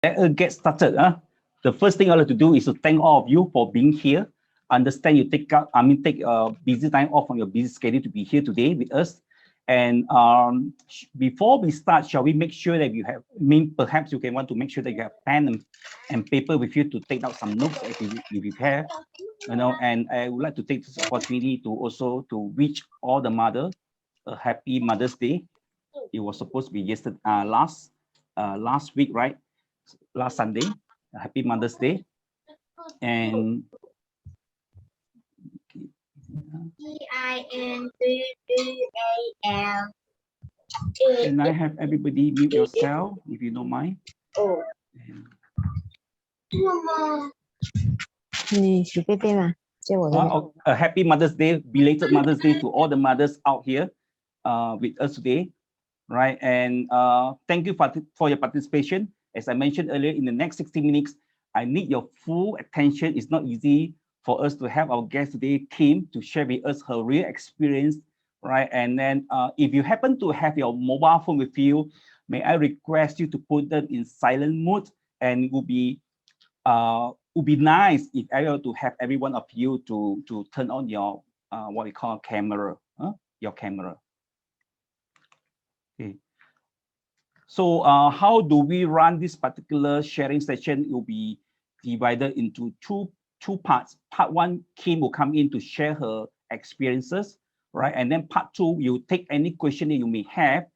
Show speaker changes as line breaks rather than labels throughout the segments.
let us get started. The first thing I'd like to do is to thank all of you for being here. Understand you take a busy time off from your busy schedule to be here today with us. And before we start, shall we make sure that you have, perhaps you can want to make sure that you have pen and paper with you to take out some notes if you have, and I would like to take this opportunity to also to wish all the mother a happy Mother's Day. It was supposed to be yesterday, last week, right? Last Sunday. Happy Mother's Day. And
T-I-N-D-D-A-L.
can I have everybody mute yourself if you don't mind?
Oh.
A happy Mother's Day, belated Mother's Day to all the mothers out here with us today, right? And thank you for your participation. As I mentioned earlier, in the next 60 minutes, I need your full attention. It's not easy for us to have our guest today, Kim, to share with us her real experience, right? And then if you happen to have your mobile phone with you, may I request you to put them in silent mode, and it would be nice if I were to have every one of you to turn on your what we call camera, your camera. Okay. So how do we run this particular sharing session? It will be divided into two parts. Part one, Kim will come in to share her experiences, right? And then part two, you take any question that you may have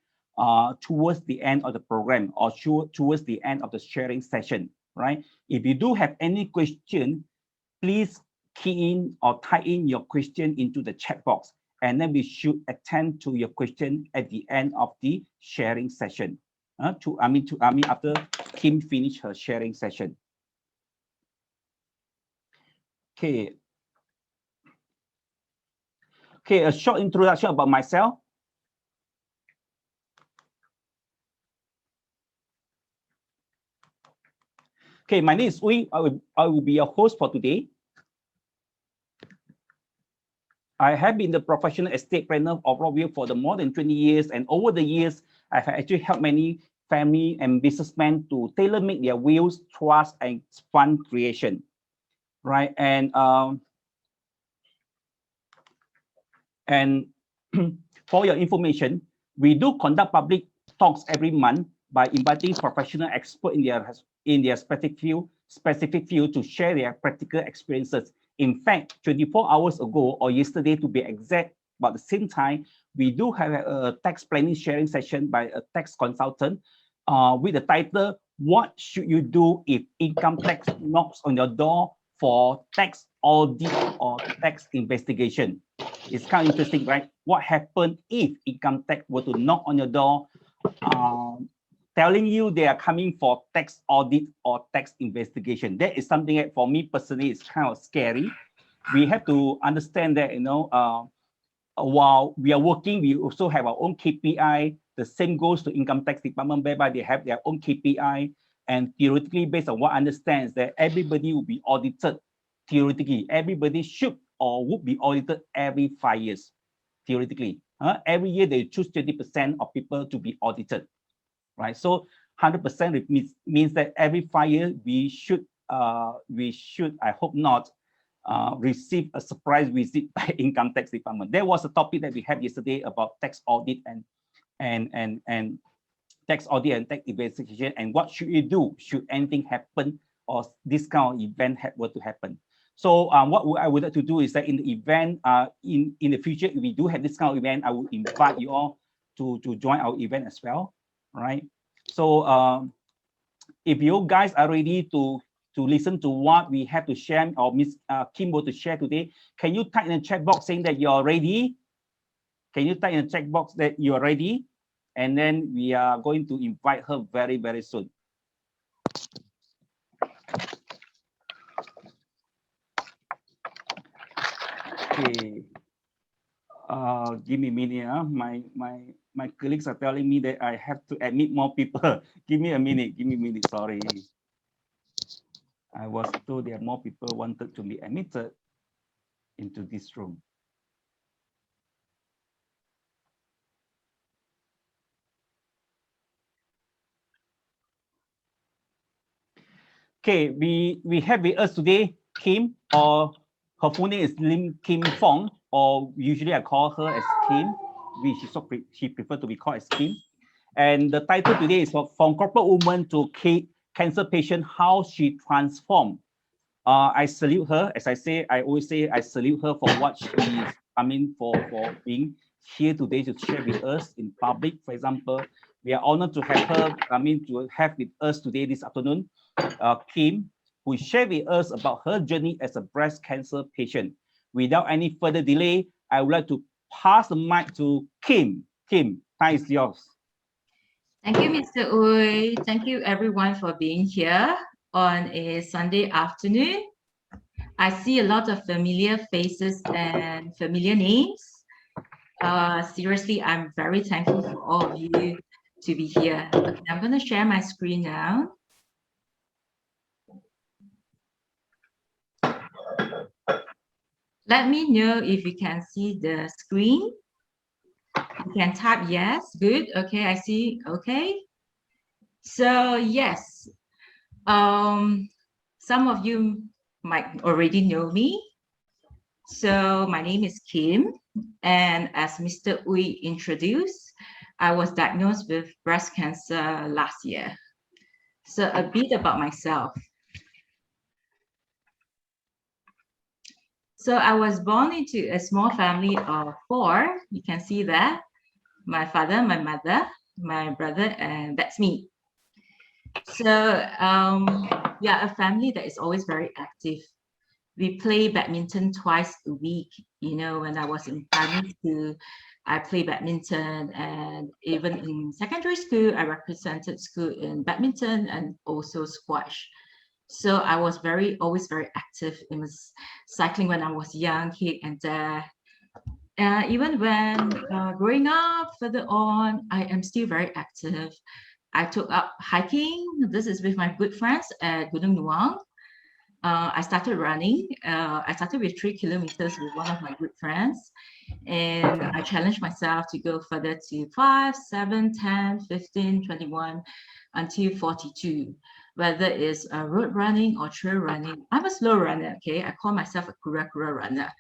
towards the end of the program or towards the end of the sharing session, right? If you do have any question, please key in or type in your question into the chat box, and then we should attend to your question at the end of the sharing session. After Kim finish her sharing session. Okay. Okay, a short introduction about myself. Okay, my name is Uy. I will be your host for today. I have been the professional estate planner of Rockville for the more than 20 years, and over the years, I've actually helped many family and businessmen to tailor make their wills, trust, and fund creation, right? And for your information, we do conduct public talks every month by inviting professional experts in their specific field to share their practical experiences. In fact, 24 hours ago or yesterday to be exact, about the same time, we do have a tax planning sharing session by a tax consultant with the title, "What should you do if income tax knocks on your door for tax audit or tax investigation?" It's kind of interesting, right? What happens if income tax were to knock on your door, telling you they are coming for tax audit or tax investigation? That is something that for me personally is kind of scary. We have to understand that, while we are working, we also have our own KPI. The same goes to income tax department, whereby they have their own KPI. And theoretically, based on what I understand, is that everybody will be audited. Theoretically, everybody should or would be audited every 5 years. Theoretically, every year they choose 20% of people to be audited, right? So 100% means that every 5 years we should, I hope not, receive a surprise visit by income tax department. There was a topic that we had yesterday about tax audit and tax audit and tax investigation, and what should you do should anything happen or this kind of event were to happen. So what I would like to do is that in the event, in the future, if we do have this kind of event, I would invite you all to join our event as well, right? So if you guys are ready to listen to what we have to share, or Miss Kimbo to share today, can you type in the chat box saying that you're ready? Can you type in the chat box that you're ready? And then we are going to invite her very, very soon. Okay. Give me a minute. My colleagues are telling me that I have to admit more people. Give me a minute. Give me a minute. Sorry. I was told there are more people wanted to be admitted into this room. Okay, we have with us today Kim, or her full name is Lim Kim Fong, or usually I call her as Kim. She prefer to be called as Kim. And the title today is From Corporate Woman to Cancer Patient, How She Transformed. I salute her. As I always say, I salute her for what she is, for being here today to share with us in public. For example, we are honored to have her, to have with us today this afternoon, Kim, who share with us about her journey as a breast cancer patient. Without any further delay, I would like to pass the mic to Kim. Kim, time is yours.
Thank you, Mr. Uy. Thank you, everyone, for being here on a Sunday afternoon. I see a lot of familiar faces and familiar names. Seriously, I'm very thankful for all of you to be here. Okay, I'm going to share my screen now. Let me know if you can see the screen. You can type yes. Good. Okay, I see. Okay. So yes, some of you might already know me. So my name is Kim, and as Mr. Uy introduced, I was diagnosed with breast cancer last year. So a bit about myself. So I was born into a small family of 4. You can see that. My father, my mother, my brother, and that's me. So yeah, a family that is always very active. We play badminton twice a week. You know, when I was in primary school, I played badminton, and even in secondary school, I represented school in badminton and also squash. So I was always very active. It was cycling when I was young, here and there. Even when growing up further on, I am still very active. I took up hiking. This is with my good friends at Gunung Nuang. I started running. I started with 3 kilometers with one of my good friends. And I challenged myself to go further to 5, 7, 10, 15, 21, until 42. Whether it's road running or trail running, I'm a slow runner, okay? I call myself a kura runner,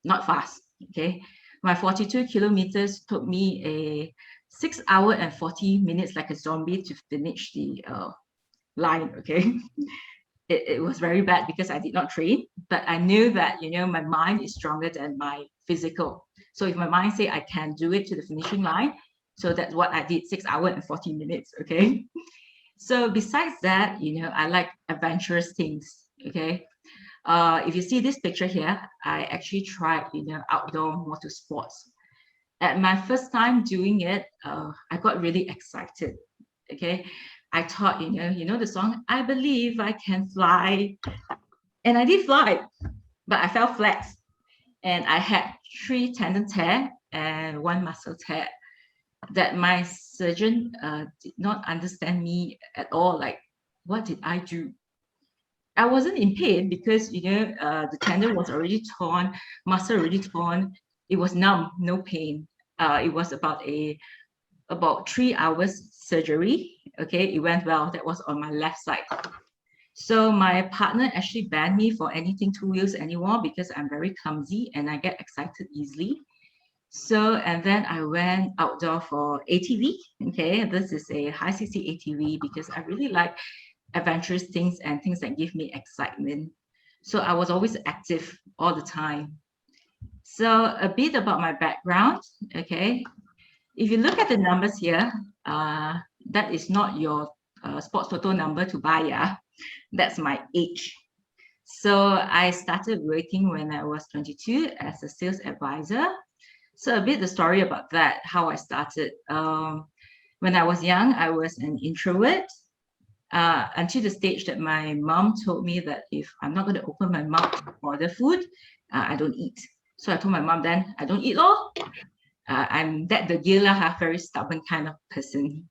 not fast, okay? My 42 kilometers took me a 6 hour and 40 minutes like a zombie to finish the line, okay? It was very bad because I did not train, but I knew that, you know, my mind is stronger than my physical. So if my mind say I can do it to the finishing line, so that's what I did, 6 hours and 40 minutes, okay? So besides that, you know, I like adventurous things, okay? If you see this picture here, I actually tried, you know, outdoor motor sports. At my first time doing it, I got really excited, okay? I thought, you know the song, I believe I can fly. And I did fly, but I fell flat. And I had 3 tendon tear and 1 muscle tear that my surgeon did not understand me at all. Like, what did I do? I wasn't in pain because, you know, the tendon was already torn, muscle already torn. It was numb, no pain. It was about 3 hours surgery. Okay, it went well. That was on my left side. So my partner actually banned me for anything 2 wheels anymore because I'm very clumsy and I get excited easily. So, and then I went outdoor for ATV. Okay, this is a high CC ATV because I really like adventurous things and things that give me excitement. So I was always active all the time. So a bit about my background. Okay, if you look at the numbers here, that is not your sports photo number to buy. Yeah, that's my age. So I started working when I was 22 as a sales advisor. So a bit the story about that, how I started. When I was young, I was an introvert until the stage that my mom told me that if I'm not going to open my mouth to order food, I don't eat. So I told my mom then, I don't eat all. I'm that the gila, very stubborn kind of person.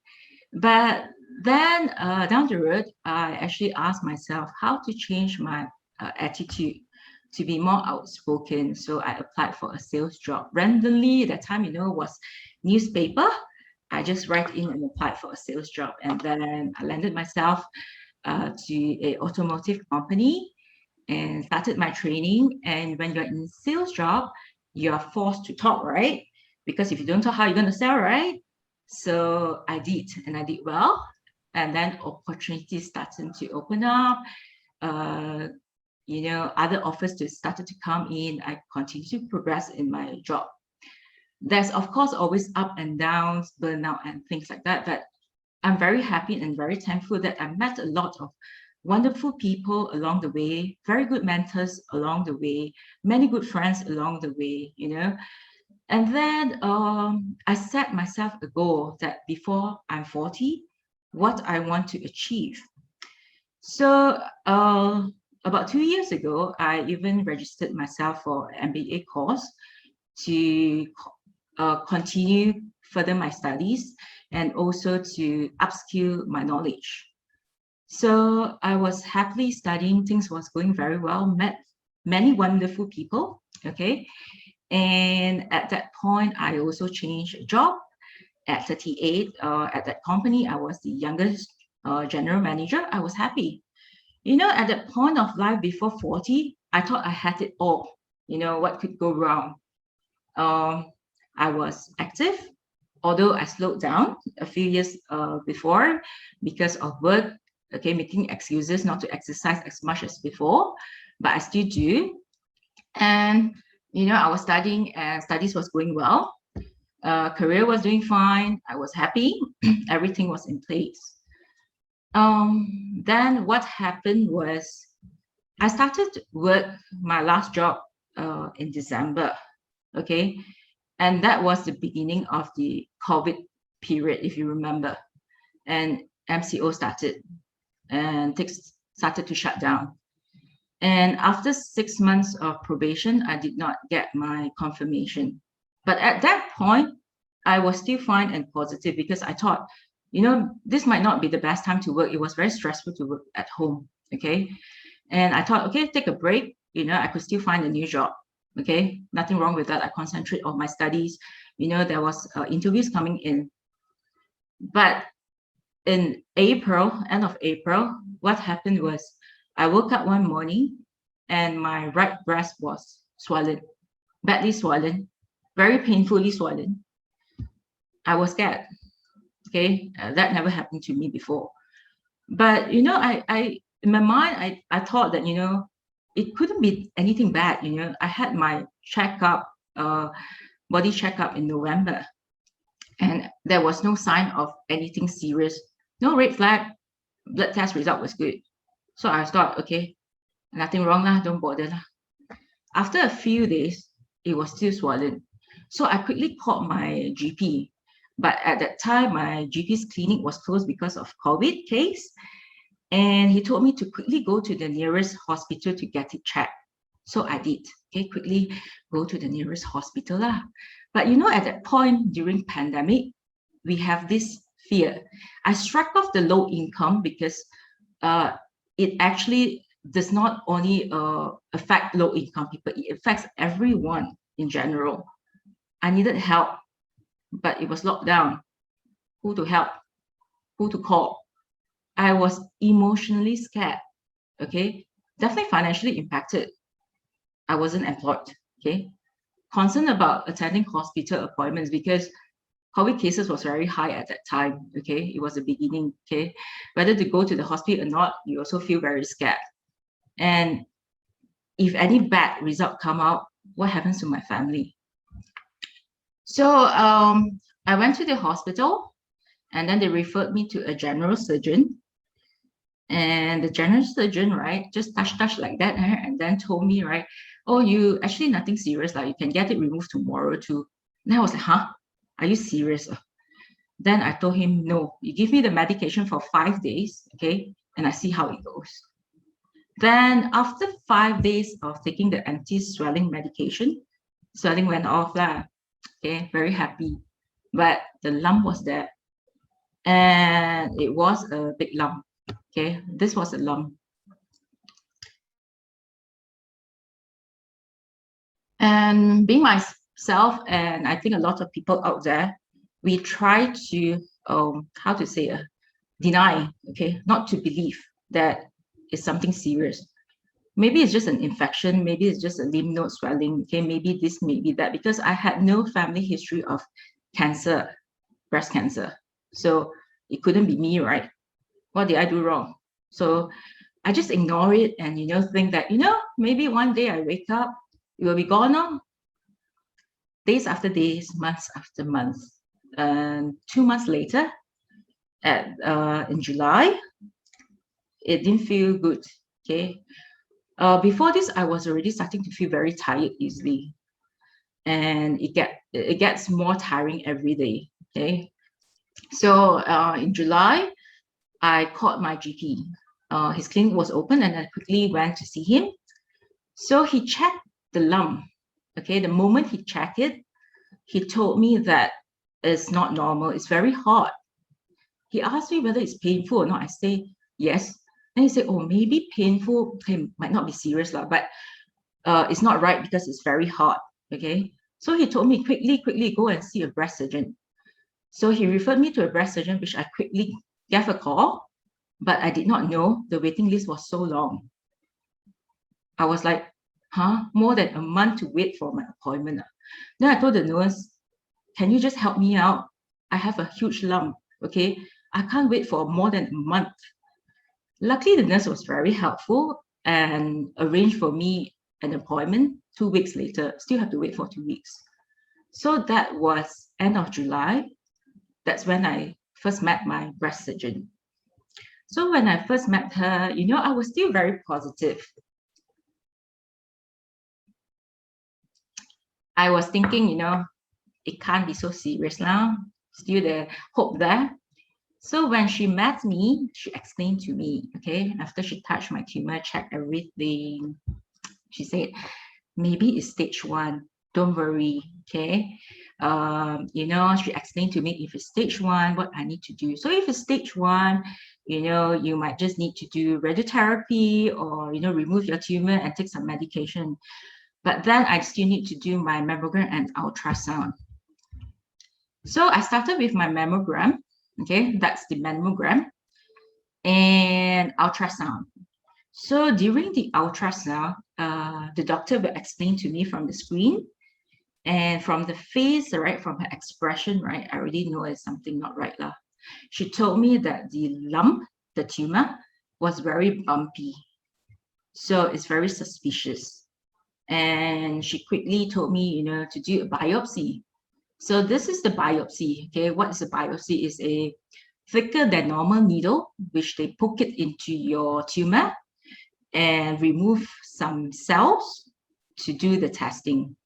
But then down the road, I actually asked myself how to change my attitude to be more outspoken. So I applied for a sales job. Randomly, at that time, you know, was newspaper. I just write in and applied for a sales job. And then I landed myself to a automotive company and started my training. And when you're in sales job, you're forced to talk, right? Because if you don't talk, how are you going to sell, right? So I did, and I did well. And then opportunities started to open up. Other offers started to come in. I continued to progress in my job. There's of course always up and downs, burnout and things like that. But I'm very happy and very thankful that I met a lot of wonderful people along the way, very good mentors along the way, many good friends along the way, And then I set myself a goal that before I'm 40, what I want to achieve. So about 2 years ago, I even registered myself for MBA course to continue further my studies and also to upskill my knowledge. So I was happily studying, things was going very well, met many wonderful people, okay? And at that point, I also changed job at 38. At that company, I was the youngest general manager. I was happy. At that point of life before 40, I thought I had it all. What could go wrong? I was active, although I slowed down a few years before because of work, okay, making excuses not to exercise as much as before, but I still do. And, I was studying and studies was going well. Career was doing fine. I was happy. Everything was in place. Then what happened was I started work, my last job in December, okay? And that was the beginning of the COVID period, if you remember. And MCO started and things started to shut down. And after 6 months of probation, I did not get my confirmation. But at that point, I was still fine and positive because I thought, this might not be the best time to work. It was very stressful to work at home, okay? And I thought, okay, take a break. I could still find a new job, okay? Nothing wrong with that. I concentrate on my studies. There was interviews coming in. But in April, end of April, what happened was I woke up one morning and my right breast was swollen, badly swollen, very painfully swollen. I was scared. Okay, that never happened to me before. But I in my mind, I thought that it couldn't be anything bad. I had my checkup, body checkup in November, and there was no sign of anything serious, no red flag. Blood test result was good. So I thought, okay, nothing wrong lah, don't bother lah. After a few days, it was still swollen. So I quickly called my GP. But at that time, my GP's clinic was closed because of COVID case. And he told me to quickly go to the nearest hospital to get it checked. So I did, okay, quickly go to the nearest hospital lah. But at that point during pandemic, we have this fear. I struck off the low income because it actually does not only affect low income people, it affects everyone in general. I needed help, but it was locked down. Who to help? Who to call? I was emotionally scared, okay? Definitely financially impacted. I wasn't employed, okay? Concerned about attending hospital appointments because COVID cases was very high at that time, okay? It was the beginning, okay? Whether to go to the hospital or not, you also feel very scared. And if any bad result come out, what happens to my family? So I went to the hospital and then they referred me to a general surgeon. And the general surgeon, right, just touch like that, and then told me, right, oh, you actually nothing serious, like you can get it removed tomorrow too. And I was like, huh? Are you serious? Then I told him, no, you give me the medication for 5 days, okay, and I see how it goes. Then after 5 days of taking the anti-swelling medication, swelling went off lah. Okay, very happy. But the lump was there. And it was a big lump. Okay, this was a lump. And being myself, and I think a lot of people out there, we try to, deny, okay, not to believe that it's something serious. Maybe it's just an infection, maybe it's just a lymph node swelling, okay, maybe this, maybe that, because I had no family history of cancer, breast cancer. So it couldn't be me, right? What did I do wrong? So I just ignore it and, think that, maybe one day I wake up, it will be gone on. Days after days, months after months. And 2 months later, in July, it didn't feel good, okay? Before this, I was already starting to feel very tired easily. And it gets more tiring every day, okay? So in July, I called my GP. His clinic was open and I quickly went to see him. So he checked the lump, okay? The moment he checked it, he told me that it's not normal, it's very hot. He asked me whether it's painful or not. I say, yes. And he said, oh, maybe painful, might not be serious, but it's not right because it's very hot, okay? So he told me, quickly go and see a breast surgeon. So he referred me to a breast surgeon, which I quickly gave a call, but I did not know the waiting list was so long. I was like, more than a month to wait for my appointment. Then I told the nurse, can you just help me out? I have a huge lump, okay? I can't wait for more than a month. Luckily, the nurse was very helpful and arranged for me an appointment 2 weeks later. Still have to wait for 2 weeks. So that was end of July. That's when I first met my breast surgeon. So when I first met her, I was still very positive. I was thinking, it can't be so serious now. Still the hope there. So when she met me, she explained to me, okay, after she touched my tumor, checked everything, she said, maybe it's stage 1, don't worry, okay? She explained to me if it's stage 1, what I need to do. So if it's stage 1, you might just need to do radiotherapy or, remove your tumor and take some medication. But then I still need to do my mammogram and ultrasound. So I started with my mammogram, okay, that's the mammogram, and ultrasound. So during the ultrasound, the doctor will explain to me from the screen and from the face, right, from her expression, right, I already know it's something not right. She told me that the lump, the tumor, was very bumpy. So it's very suspicious. And she quickly told me, to do a biopsy. So this is the biopsy, okay? What is a biopsy? Is a thicker than normal needle, which they poke it into your tumor and remove some cells to do the testing.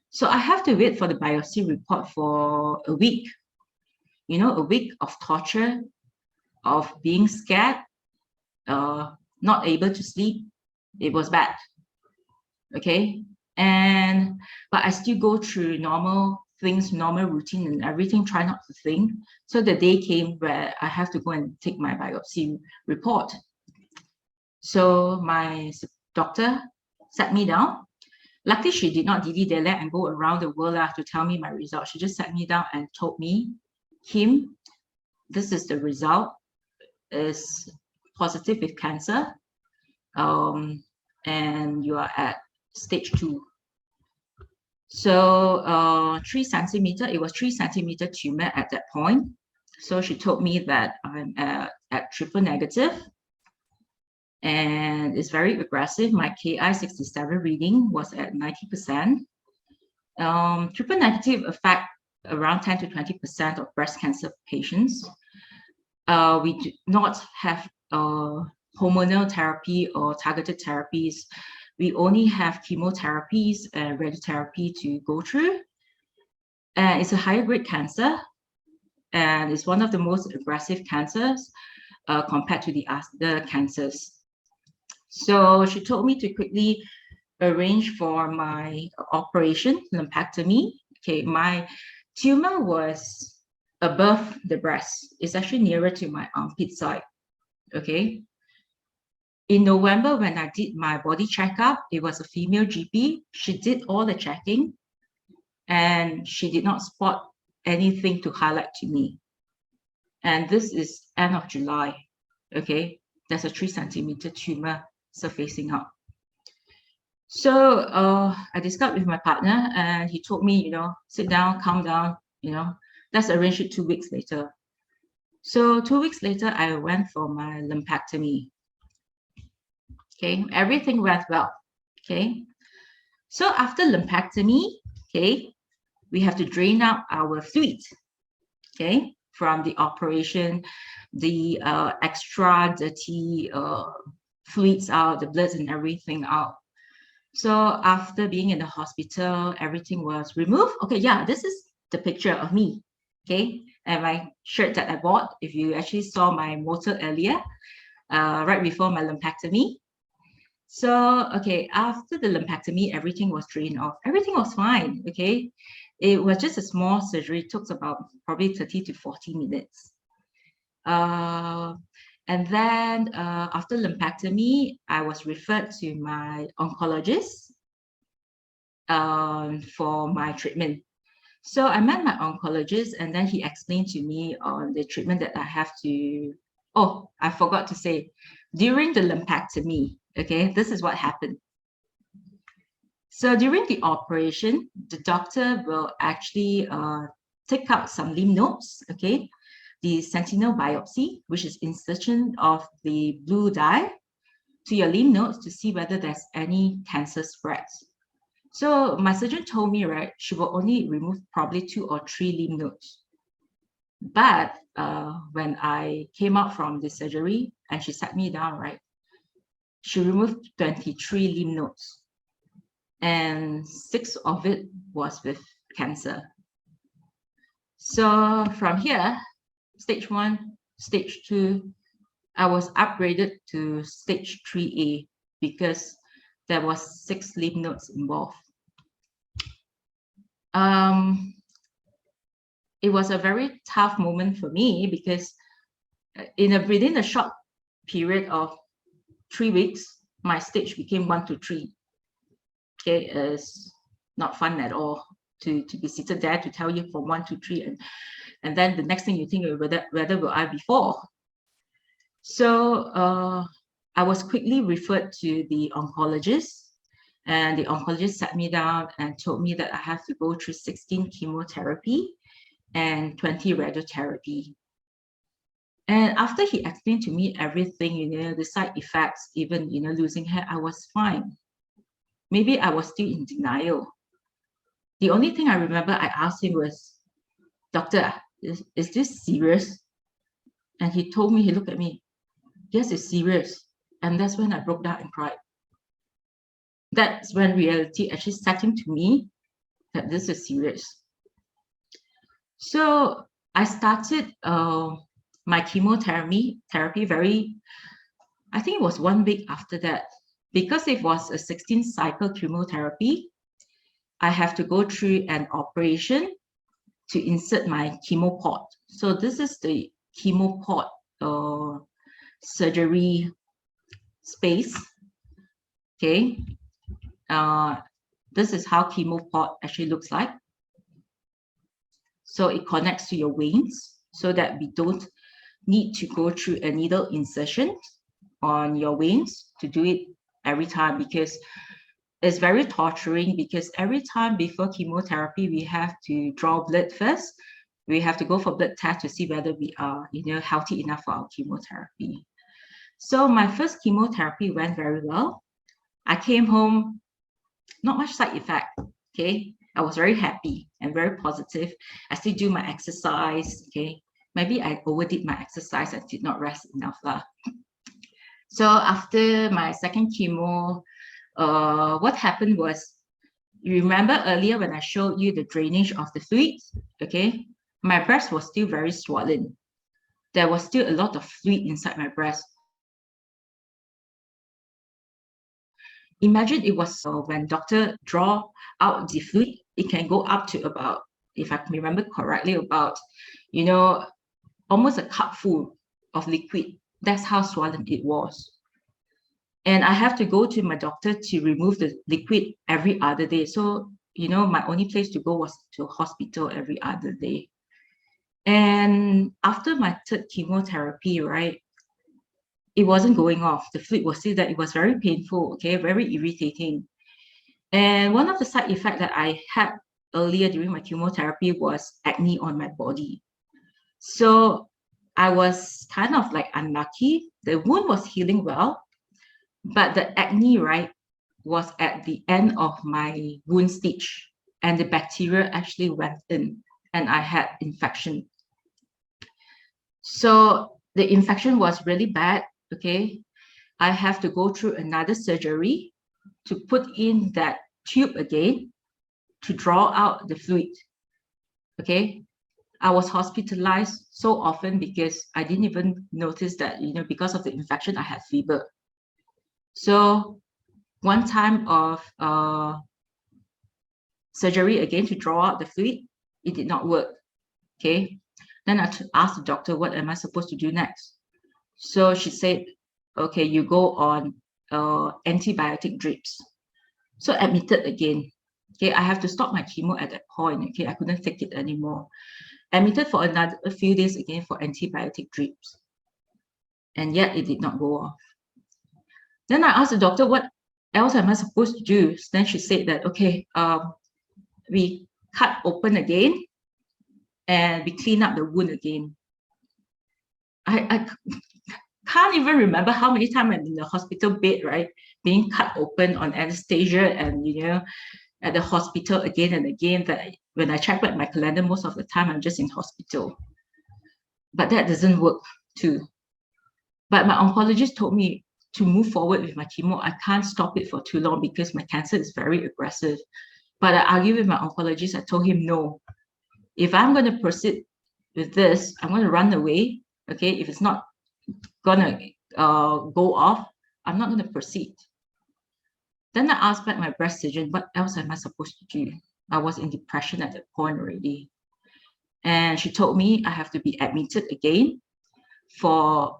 So I have to wait for the biopsy report for a week. A week of torture, of being scared, not able to sleep. It was bad, okay? But I still go through normal things, normal routine and everything, try not to think. So the day came where I have to go and take my biopsy report. So my doctor sat me down. Luckily, she did not dilly-dally and go around the world to tell me my result. She just sat me down and told me, Kim, this is the result. It's positive with cancer. And you are at stage 2. So 3 centimeter, it was 3 centimeter tumor at that point. So she told me that I'm at triple negative and it's very aggressive. My Ki-67 reading was at 90%. Triple negative affect around 10 to 20% of breast cancer patients. We do not have hormonal therapy or targeted therapies. We only have chemotherapies and radiotherapy to go through. It's a higher grade cancer, and it's one of the most aggressive cancers compared to the other cancers. So she told me to quickly arrange for my operation, lumpectomy. Okay, my tumor was above the breast. It's actually nearer to my armpit side. Okay. In November, when I did my body checkup, it was a female GP. She did all the checking and she did not spot anything to highlight to me. And this is end of July, okay? there's a 3 centimeter tumor surfacing out. So I discussed with my partner, and he told me, sit down, calm down, let's arrange it 2 weeks later. So 2 weeks later, I went for my lumpectomy. Okay, everything went well. Okay, so after lumpectomy, okay, we have to drain out our fluid, okay, from the operation, the extra dirty fluids out, the bloods and everything out. So after being in the hospital, everything was removed. Okay, yeah, this is the picture of me, okay, and my shirt that I bought. If you actually saw my motor earlier, right before my lumpectomy. So, okay, after the lumpectomy, everything was drained off. Everything was fine, okay? It was just a small surgery. It took about probably 30 to 40 minutes. And then after lumpectomy, I was referred to my oncologist for my treatment. So I met my oncologist, and then he explained to me on the treatment that I have to. Oh, I forgot to say, during the lumpectomy, okay, this is what happened. So during the operation, the doctor will actually take out some lymph nodes, okay, the sentinel biopsy, which is insertion of the blue dye to your lymph nodes to see whether there's any cancer spreads. So my surgeon told me, right, she will only remove probably 2 or 3 lymph nodes. But when I came out from the surgery and she sat me down, right, she removed 23 lymph nodes, and 6 of it was with cancer. So from here, stage 1, stage 2, I was upgraded to stage 3A because there was 6 lymph nodes involved. It was a very tough moment for me because within a short period of 3 weeks, my stage became 1 to 3. Okay, it's not fun at all to be seated there to tell you from 1 to 3, and then the next thing you think, whether will I be 4? So I was quickly referred to the oncologist, and the oncologist sat me down and told me that I have to go through 16 chemotherapy and 20 radiotherapy. And after he explained to me everything, the side effects, even, losing hair, I was fine. Maybe I was still in denial. The only thing I remember I asked him was, "Doctor, is this serious?" And he told me, he looked at me, "Yes, it's serious." And that's when I broke down and cried. That's when reality actually set into me that this is serious. So I started my chemotherapy I think it was 1 week after that. Because it was a 16-cycle chemotherapy, I have to go through an operation to insert my chemo pot. So this is the chemo pot surgery space. Okay. This is how chemo pot actually looks like. So it connects to your veins so that we don't need to go through a needle insertion on your veins to do it every time, because it's very torturing, because every time before chemotherapy, we have to draw blood first. We have to go for blood test to see whether we are, healthy enough for our chemotherapy. So my first chemotherapy went very well. I came home, not much side effect, okay? I was very happy and very positive. I still do my exercise, okay? Maybe I overdid my exercise. I did not rest enough. So after my second chemo, what happened was, you remember earlier when I showed you the drainage of the fluid, okay? My breast was still very swollen. There was still a lot of fluid inside my breast. Imagine it was when doctor draw out the fluid, it can go up to about, if I can remember correctly, about, almost a cup full of liquid. That's how swollen it was. And I have to go to my doctor to remove the liquid every other day. So, my only place to go was to hospital every other day. And after my third chemotherapy, right, it wasn't going off. The fluid was still there. It was very painful, okay, very irritating. And one of the side effects that I had earlier during my chemotherapy was acne on my body. So I was kind of like unlucky. The wound was healing well, but the acne, right, was at the end of my wound stitch, and the bacteria actually went in and I had infection. So the infection was really bad, okay? I have to go through another surgery to put in that tube again to draw out the fluid, okay? I was hospitalized so often because I didn't even notice that, because of the infection, I had fever. So one time of surgery again to draw out the fluid, it did not work, okay? Then I asked the doctor, what am I supposed to do next? So she said, okay, you go on antibiotic drips. So admitted again. Okay, I have to stop my chemo at that point. Okay, I couldn't take it anymore. Admitted for a few days again for antibiotic drips. And yet it did not go off. Then I asked the doctor, what else am I supposed to do? Then she said that, okay, we cut open again and we clean up the wound again. I can't even remember how many times I'm in the hospital bed, right? Being cut open on anesthesia and, at the hospital again and again. That when I check back my calendar, most of the time I'm just in hospital. But that doesn't work too. But my oncologist told me to move forward with my chemo. I can't stop it for too long because my cancer is very aggressive. But I argued with my oncologist. I told him, no, if I'm going to proceed with this, I'm going to run away. Okay, if it's not gonna go off, I'm not gonna proceed. Then I asked back my breast surgeon, what else am I supposed to do? I was in depression at that point already. And she told me I have to be admitted again for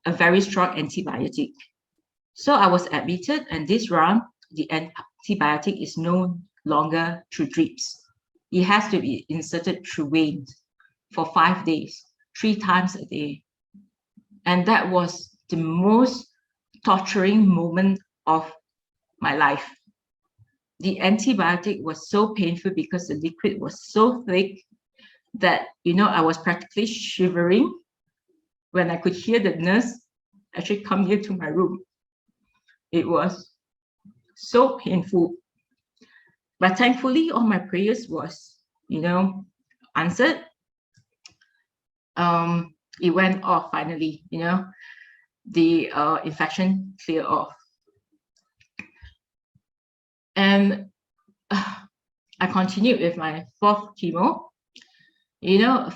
a very strong antibiotic. So I was admitted, and this round, the antibiotic is no longer through drips. It has to be inserted through veins for 5 days, 3 times a day. And that was the most torturing moment of my life. The antibiotic was so painful because the liquid was so thick that, I was practically shivering when I could hear the nurse actually come here to my room. It was so painful. But thankfully, all my prayers was, answered. It went off finally, the infection cleared off. And I continued with my 4th chemo.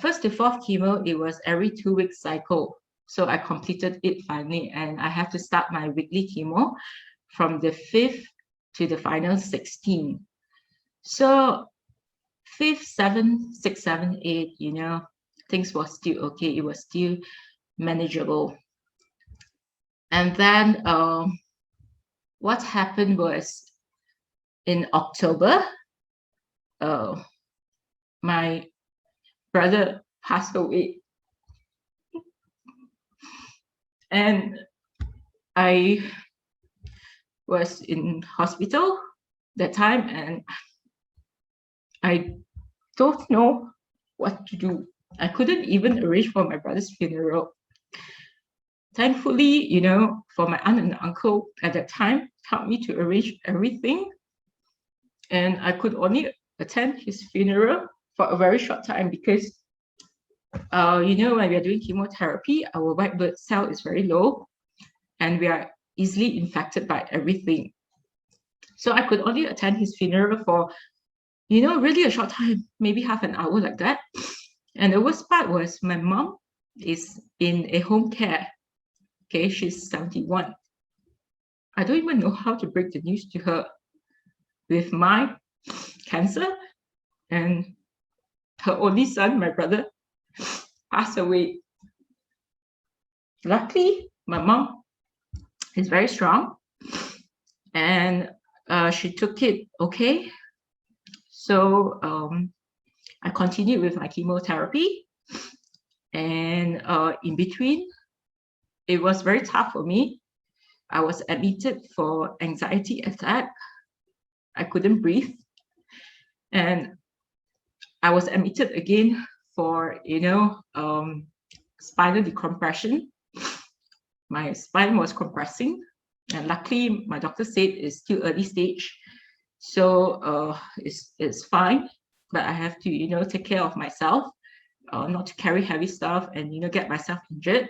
First to 4th chemo, it was every 2-week cycle. So I completed it finally, and I have to start my weekly chemo from the 5th to the final 16. So 5th, 7th, 6th, 7th, 8th, things were still okay. It was still manageable. And then what happened was in October, my brother passed away. And I was in hospital that time, and I don't know what to do. I couldn't even arrange for my brother's funeral. Thankfully, for my aunt and uncle at that time helped me to arrange everything. And I could only attend his funeral for a very short time because, when we are doing chemotherapy, our white blood cell is very low and we are easily infected by everything. So I could only attend his funeral for, really a short time, maybe half an hour like that. And the worst part was my mom is in a home care. Okay, she's 71. I don't even know how to break the news to her with my cancer, and her only son, my brother, passed away. Luckily, my mom is very strong, and she took it okay. So I continued with my chemotherapy, and in between, it was very tough for me. I was admitted for anxiety attack. I couldn't breathe. And I was admitted again for, spinal decompression. My spine was compressing. And luckily, my doctor said it's still early stage. So it's fine. But I have to, take care of myself, not to carry heavy stuff and, get myself injured.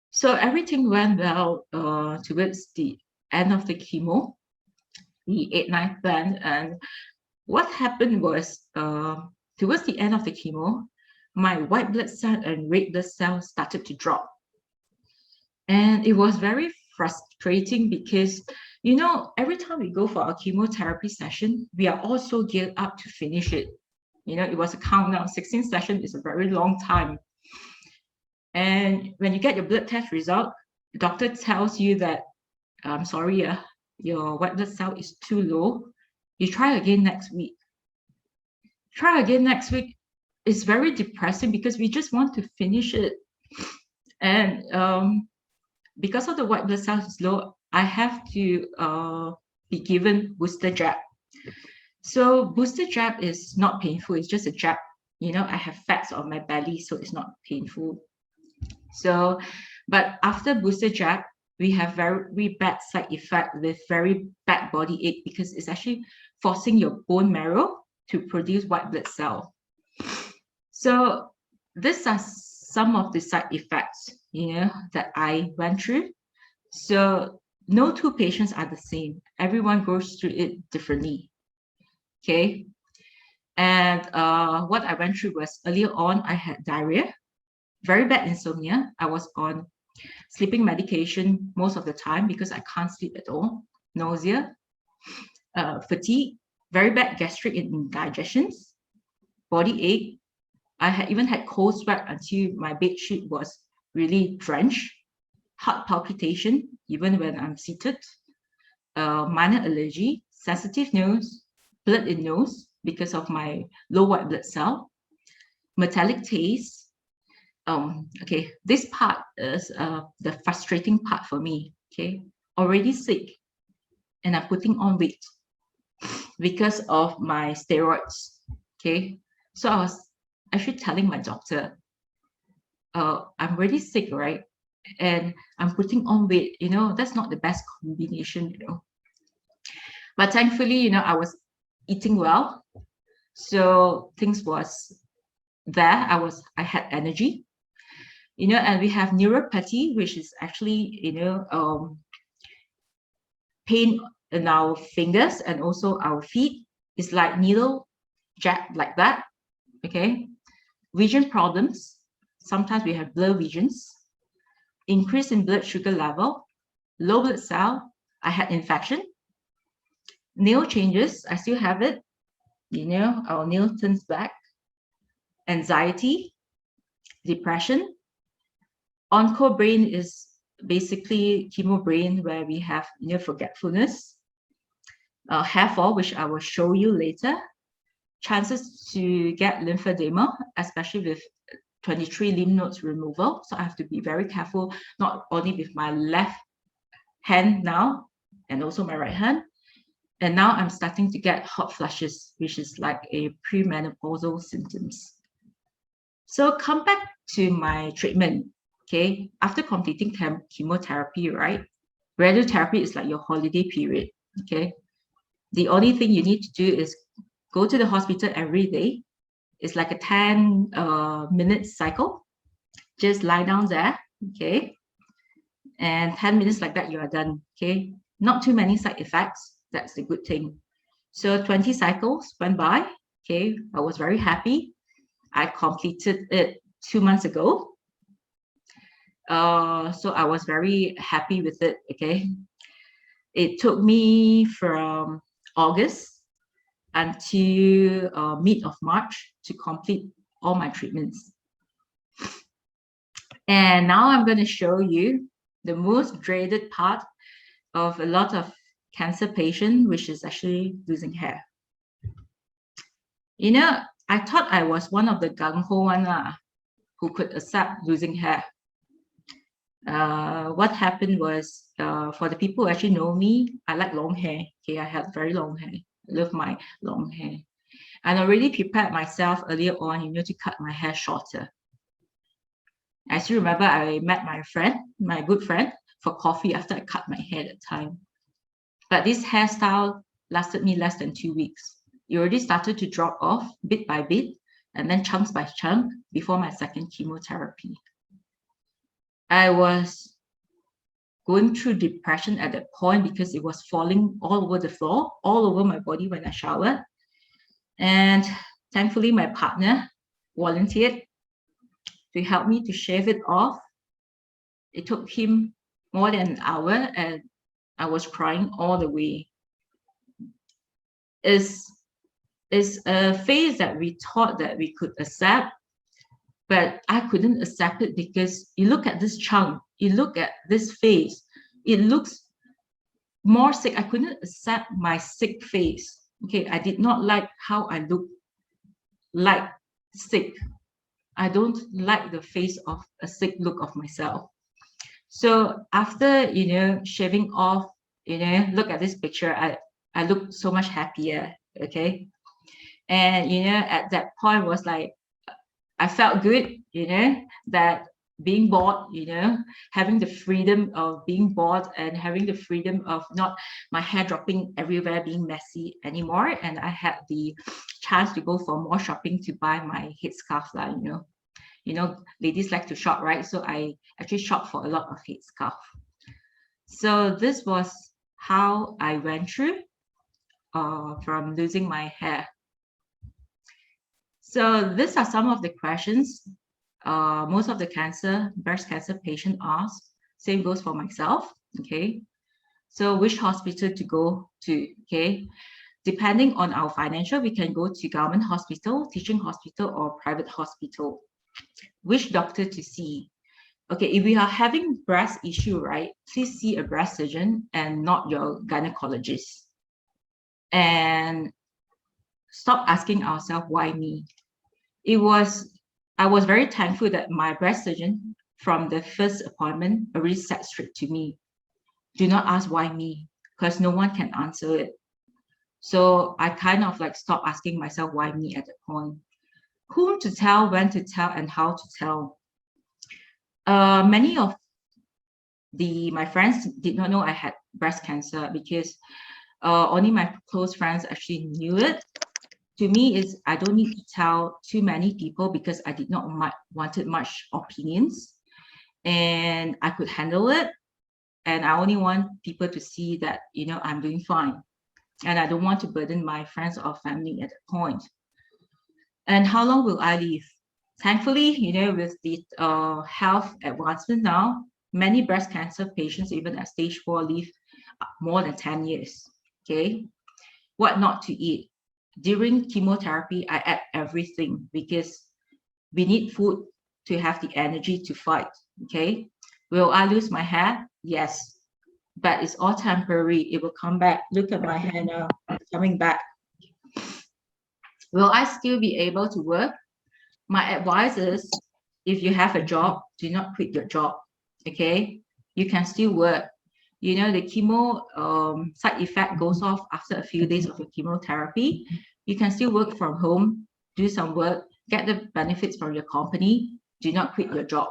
So everything went well towards the end of the chemo, the 8-9 plan. And what happened was towards the end of the chemo, my white blood cell and red blood cell started to drop. And it was very frustrating because, every time we go for our chemotherapy session, we are also geared up to finish it. It was a countdown. 16 sessions is a very long time. And when you get your blood test result, the doctor tells you that, I'm sorry, your white blood cell is too low. You try again next week. Try again next week. It's very depressing because we just want to finish it. And because of the white blood cells is low, I have to be given booster jab. So booster jab is not painful. It's just a jab. I have fats on my belly, so it's not painful. So, but after booster jab, we have very bad side effect with very bad body ache because it's actually forcing your bone marrow to produce white blood cell. So these are some of the side effects, that I went through. So no two patients are the same. Everyone goes through it differently. Okay. And what I went through was earlier on, I had diarrhea, very bad insomnia. I was on sleeping medication most of the time because I can't sleep at all. Nausea, fatigue, very bad gastric indigestions, body ache. I even had cold sweat until my bed sheet was really drenched, heart palpitation, even when I'm seated, minor allergy, sensitive nose, blood in nose because of my low white blood cell, metallic taste. Okay, this part is the frustrating part for me. Okay, already sick, and I'm putting on weight because of my steroids. Okay, so I was actually telling my doctor, I'm really sick, right? And I'm putting on weight. That's not the best combination. But thankfully, I was eating well, so things was there. I had energy. And we have neuropathy, which is actually, pain in our fingers and also our feet. It's like needle jab like that, okay? Vision problems. Sometimes we have blur visions. Increase in blood sugar level. Low blood cell. I had infection. Nail changes. I still have it. Our nail turns black. Anxiety. Depression. Onco brain is basically chemo brain where we have forgetfulness, hair fall, which I will show you later, chances to get lymphedema, especially with 23 lymph nodes removal. So I have to be very careful, not only with my left hand now and also my right hand. And now I'm starting to get hot flushes, which is like a premenopausal symptoms. So come back to my treatment. Okay, after completing chemotherapy, right? Radiotherapy is like your holiday period. Okay, the only thing you need to do is go to the hospital every day. It's like a 10-minute cycle. Just lie down there, okay? And 10 minutes like that, you are done, okay? Not too many side effects. That's the good thing. So 20 cycles went by, okay? I was very happy. I completed it 2 months ago. So I was very happy with it, okay? It took me from August until mid of March to complete all my treatments. And now I'm going to show you the most dreaded part of a lot of cancer patients, which is actually losing hair. I thought I was one of the gung-ho one who could accept losing hair. what happened was, for the people who actually know me, I like long hair. Okay, I had very long hair. I love my long hair. And I already prepared myself earlier on, to cut my hair shorter. I still remember I met my friend, my good friend, for coffee after I cut my hair at the time. But this hairstyle lasted me less than 2 weeks. It already started to drop off bit by bit, and then chunks by chunk before my second chemotherapy. I was going through depression at that point because it was falling all over the floor, all over my body when I showered. And thankfully, my partner volunteered to help me to shave it off. It took him more than an hour, and I was crying all the way. It's a phase that we thought that we could accept, but I couldn't accept it because you look at this chunk, you look at this face, it looks more sick. I couldn't accept my sick face. Okay, I did not like how I look like sick. I don't like the face of a sick look of myself. So after, shaving off, look at this picture, I look so much happier. Okay. And, at that point was like, I felt good, that being bald, having the freedom of being bald and having the freedom of not my hair dropping everywhere, being messy anymore. And I had the chance to go for more shopping to buy my headscarf, ladies like to shop, right? So I actually shopped for a lot of headscarf. So this was how I went through from losing my hair. So these are some of the questions most of the breast cancer patient ask. Same goes for myself. Okay. So which hospital to go to? Okay. Depending on our financial, we can go to government hospital, teaching hospital, or private hospital. Which doctor to see? Okay, if we are having breast issue, right, please see a breast surgeon and not your gynecologist. And stop asking ourselves, why me? I was very thankful that my breast surgeon from the first appointment already said straight to me, do not ask why me, because no one can answer it. So I kind of like stopped asking myself why me at that point. Whom to tell, when to tell, and how to tell. Many of my friends did not know I had breast cancer because only my close friends actually knew it. To me, I don't need to tell too many people because I did not wanted much opinions, and I could handle it. And I only want people to see that, I'm doing fine. And I don't want to burden my friends or family at that point. And how long will I live? Thankfully, with the health advancement now, many breast cancer patients, even at stage 4, live more than 10 years. Okay. What not to eat? During chemotherapy, I ate everything because we need food to have the energy to fight. Okay. Will I lose my hair? Yes. But it's all temporary. It will come back. Look at my hair now. It's coming back. Will I still be able to work? My advice is, if you have a job, do not quit your job. Okay. You can still work. The chemo side effect goes off after a few days of your chemotherapy. You can still work from home, do some work, get the benefits from your company. Do not quit your job.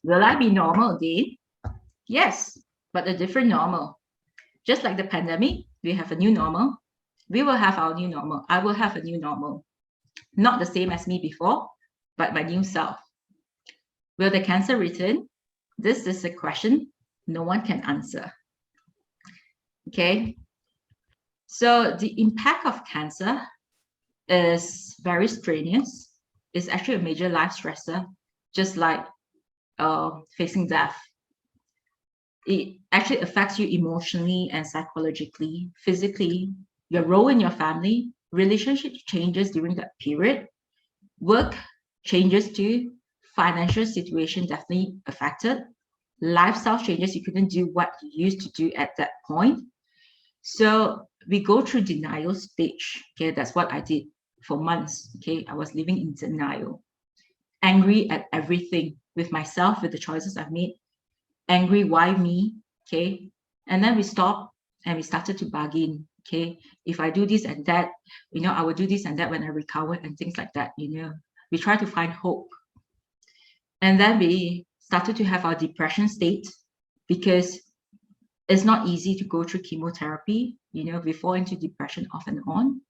Will I be normal again? Yes, but a different normal. Just like the pandemic, we have a new normal. We will have our new normal. I will have a new normal. Not the same as me before, but my new self. Will the cancer return? This is a question no one can answer. Okay. So the impact of cancer is very strenuous. It's actually a major life stressor, just like facing death. It actually affects you emotionally and psychologically, physically, your role in your family, relationship changes during that period, work changes too, financial situation definitely affected, lifestyle changes, you couldn't do what you used to do at that point. So we go through denial stage. Okay, that's what I did for months. Okay, I was living in denial. angry at everything, with myself, with the choices I've made, angry, why me, okay? And then we stopped and we started to bargain, okay? If I do this and that, I will do this and that when I recover and things like that, We try to find hope. And then we started to have our depression state, because it's not easy to go through chemotherapy, we fall into depression off and on.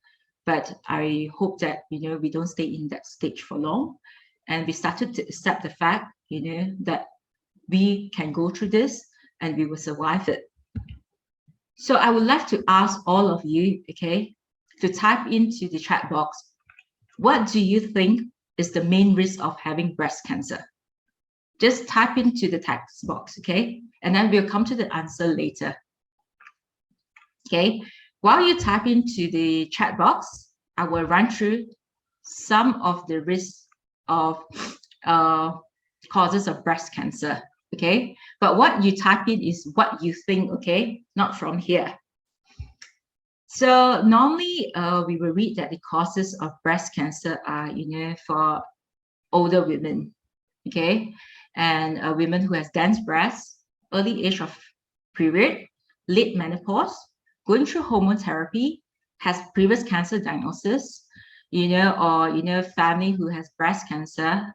But I hope that, we don't stay in that stage for long. And we started to accept the fact, that we can go through this and we will survive it. So I would like to ask all of you, okay, to type into the chat box, what do you think is the main risk of having breast cancer? Just type into the text box, okay? And then we'll come to the answer later. Okay, while you type into the chat box, I will run through some of the risks of causes of breast cancer, okay? But what you type in is what you think, okay? Not from here. So normally we will read that the causes of breast cancer are, for older women, okay? And women who has dense breasts, early age of period, late menopause, going through hormone therapy, has previous cancer diagnosis, or family who has breast cancer,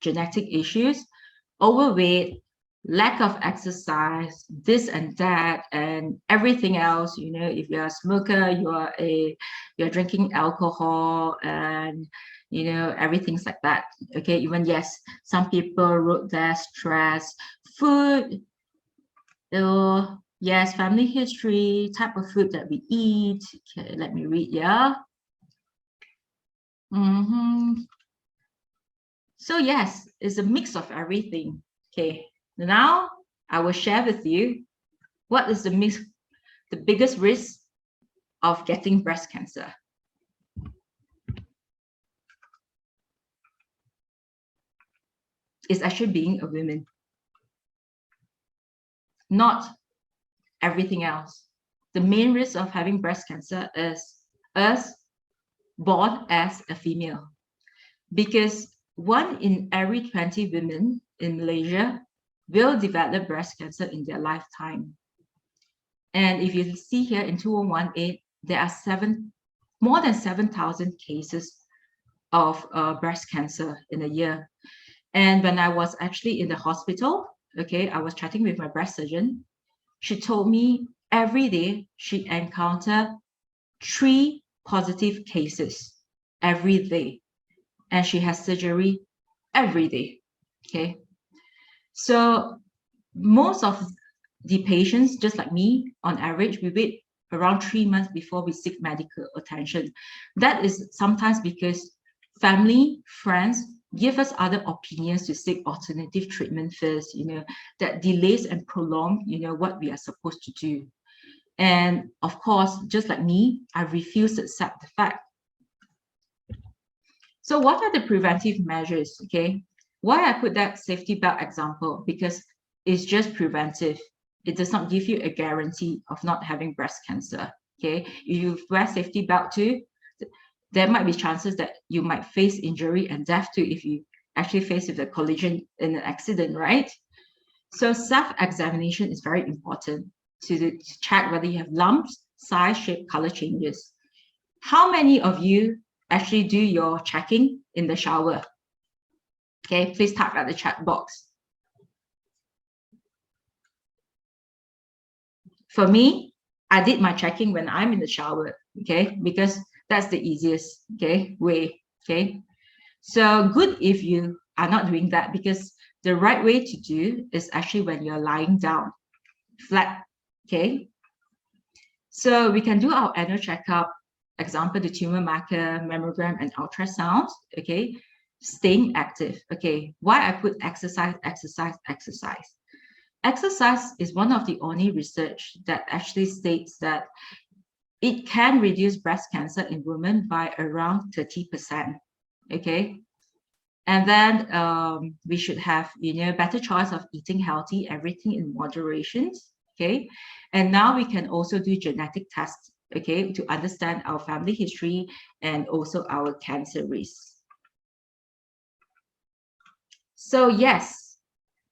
genetic issues, overweight, lack of exercise, this and that, and everything else. If you're a smoker, you're drinking alcohol, and everything's like that. Okay, even yes, some people wrote their stress, food, yes, family history, type of food that we eat. Okay, let me read. Yeah. So yes, it's a mix of everything. Okay, now I will share with you what is the biggest risk of getting breast cancer. It's actually being a woman, not everything else. The main risk of having breast cancer is us born as a female, because 1 in every 20 women in Malaysia will develop breast cancer in their lifetime. And if you see here in 2018, there are more than 7,000 cases of breast cancer in a year. And when I was actually in the hospital, okay, I was chatting with my breast surgeon. She told me every day she encountered 3 positive cases every day, and she has surgery every day. Okay, so most of the patients, just like me, on average, we wait around 3 months before we seek medical attention. That is sometimes because family, friends give us other opinions to seek alternative treatment first, that delays and prolong, what we are supposed to do. And of course, just like me, I refuse to accept the fact. So what are the preventive measures, okay? Why I put that safety belt example? Because it's just preventive. It does not give you a guarantee of not having breast cancer, okay? If you wear safety belt too, there might be chances that you might face injury and death too if you actually face with a collision in an accident, right? So self-examination is very important to check whether you have lumps, size, shape, color changes. How many of you actually do your checking in the shower? Okay, please type at the chat box. For me, I did my checking when I'm in the shower, okay, because that's the easiest, okay, way, okay. So good if you are not doing that, because the right way to do is actually when you're lying down flat, okay. So we can do our annual checkup, example, the tumor marker, mammogram, and ultrasound, okay. Staying active, okay. Why I put exercise, exercise, exercise? Exercise is one of the only research that actually states that it can reduce breast cancer in women by around 30%, okay? And then we should have, better choice of eating healthy, everything in moderation, okay? And now we can also do genetic tests, okay, to understand our family history and also our cancer risk. So yes,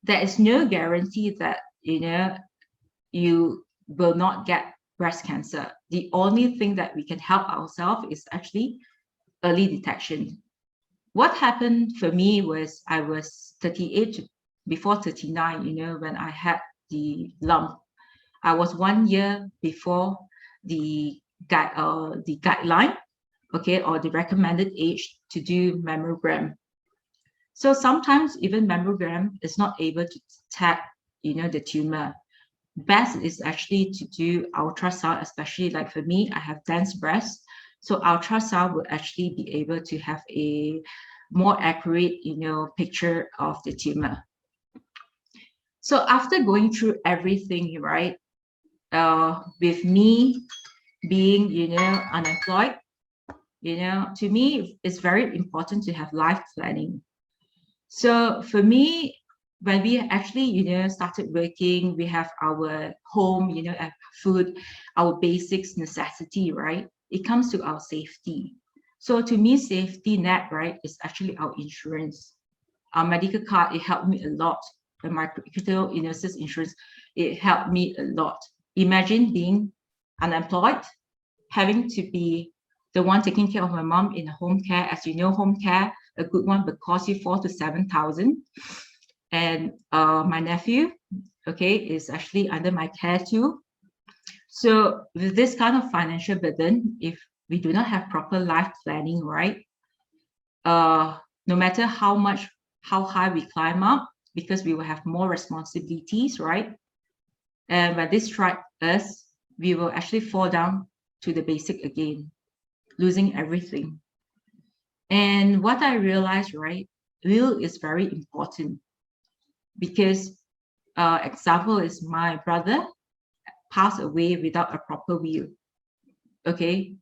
there is no guarantee that, you will not get breast cancer. The only thing that we can help ourselves is actually early detection. What happened for me was I was 38 before 39, when I had the lump. I was 1 year before the guideline, okay, or the recommended age to do mammogram. So sometimes even mammogram is not able to detect, the tumor. Best is actually to do ultrasound, especially like for me, I have dense breast. So ultrasound will actually be able to have a more accurate, picture of the tumor. So after going through everything, right, with me being, unemployed, to me, it's very important to have life planning. So for me, when we actually, started working, we have our home, food, our basics necessity, right? It comes to our safety. So to me, safety net, right, is actually our insurance. Our medical card, it helped me a lot. The critical illnesses insurance, it helped me a lot. Imagine being unemployed, having to be the one taking care of my mom in home care. As you know, home care, a good one, would cost you 4,000 to 7,000. And my nephew, okay, is actually under my care too. So with this kind of financial burden, if we do not have proper life planning, right, no matter how high we climb up, because we will have more responsibilities, right? And when this strikes us, we will actually fall down to the basic again, losing everything. And what I realized, right, will is very important, because example is my brother passed away without a proper will, okay,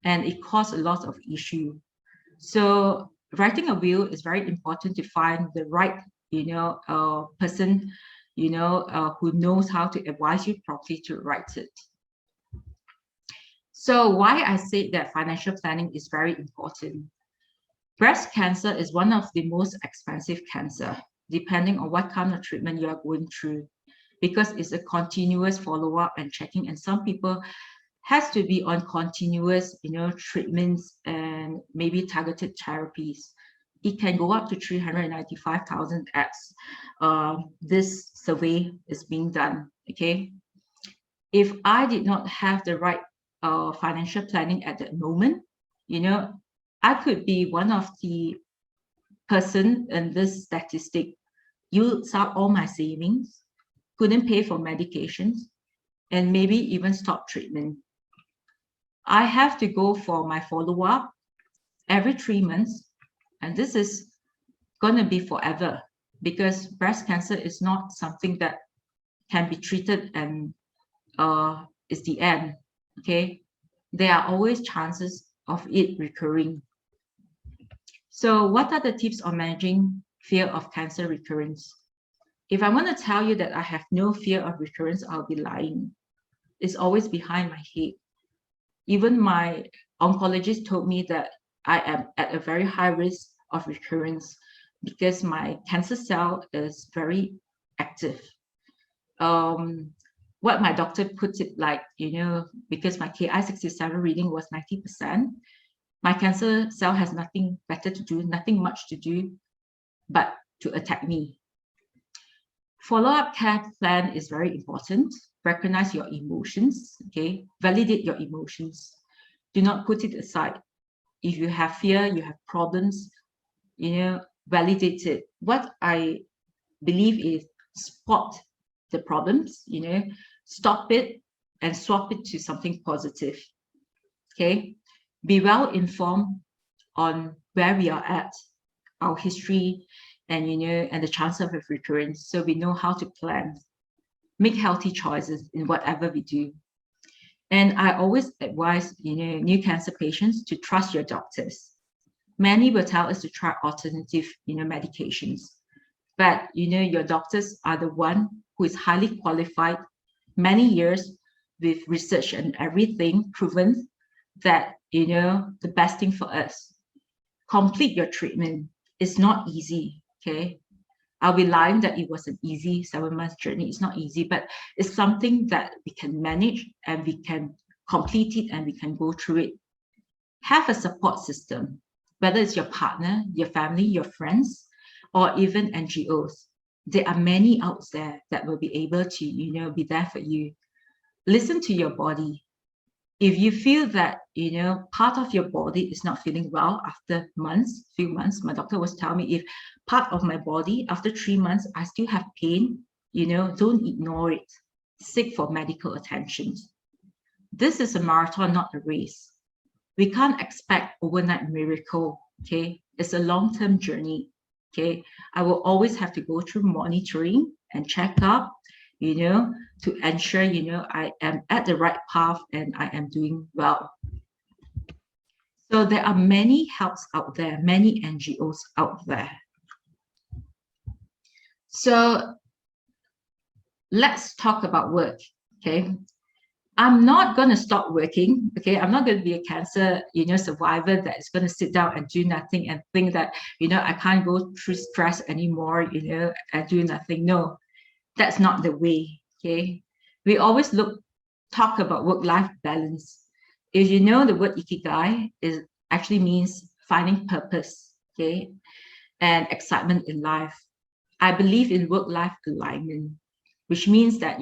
and it caused a lot of issue. So writing a will is very important to find the right, person, who knows how to advise you properly to write it. So why I say that financial planning is very important. Breast cancer is one of the most expensive cancer, depending on what kind of treatment you are going through, because it's a continuous follow-up and checking, and some people has to be on continuous, treatments and maybe targeted therapies. It can go up to 395,000 as this survey is being done, okay? If I did not have the right financial planning at that moment, I could be one of the person in this statistic, used up all my savings, couldn't pay for medications, and maybe even stop treatment. I have to go for my follow-up every 3 months, and this is going to be forever, because breast cancer is not something that can be treated and is the end, okay? There are always chances of it recurring. So what are the tips on managing fear of cancer recurrence? If I want to tell you that I have no fear of recurrence, I'll be lying. It's always behind my head. Even my oncologist told me that I am at a very high risk of recurrence because my cancer cell is very active. What my doctor puts it like, because my Ki-67 reading was 90%, my cancer cell has nothing better to do, nothing much to do, but to attack me. Follow-up care plan is very important. Recognize your emotions, okay? Validate your emotions. Do not put it aside. If you have fear, you have problems, validate it. What I believe is spot the problems, stop it and swap it to something positive, okay? Be well informed on where we are at, our history, and and the chance of recurrence, so we know how to plan, make healthy choices in whatever we do. And I always advise new cancer patients to trust your doctors. Many will tell us to try alternative medications, but your doctors are the one who is highly qualified, many years with research and everything proven that the best thing for us. Complete your treatment. It's not easy, okay? I'll be lying that it was an easy 7 month journey. It's not easy, but it's something that we can manage and we can complete it and we can go through it. Have a support system, whether it's your partner, your family, your friends, or even NGOs. There are many out there that will be able to, be there for you. Listen to your body. If you feel that, part of your body is not feeling well after few months, my doctor was telling me if part of my body after 3 months, I still have pain, don't ignore it. Seek for medical attention. This is a marathon, not a race. We can't expect overnight miracle, okay? It's a long-term journey, okay? I will always have to go through monitoring and check up, to ensure, I am at the right path and I am doing well. So there are many helps out there, many NGOs out there. So let's talk about work, okay? I'm not going to stop working, okay? I'm not going to be a cancer, survivor that is going to sit down and do nothing and think that, I can't go through stress anymore, and do nothing. No, that's not the way, okay? We always talk about work-life balance. If you know the word ikigai actually means finding purpose, okay? And excitement in life. I believe in work-life alignment, which means that,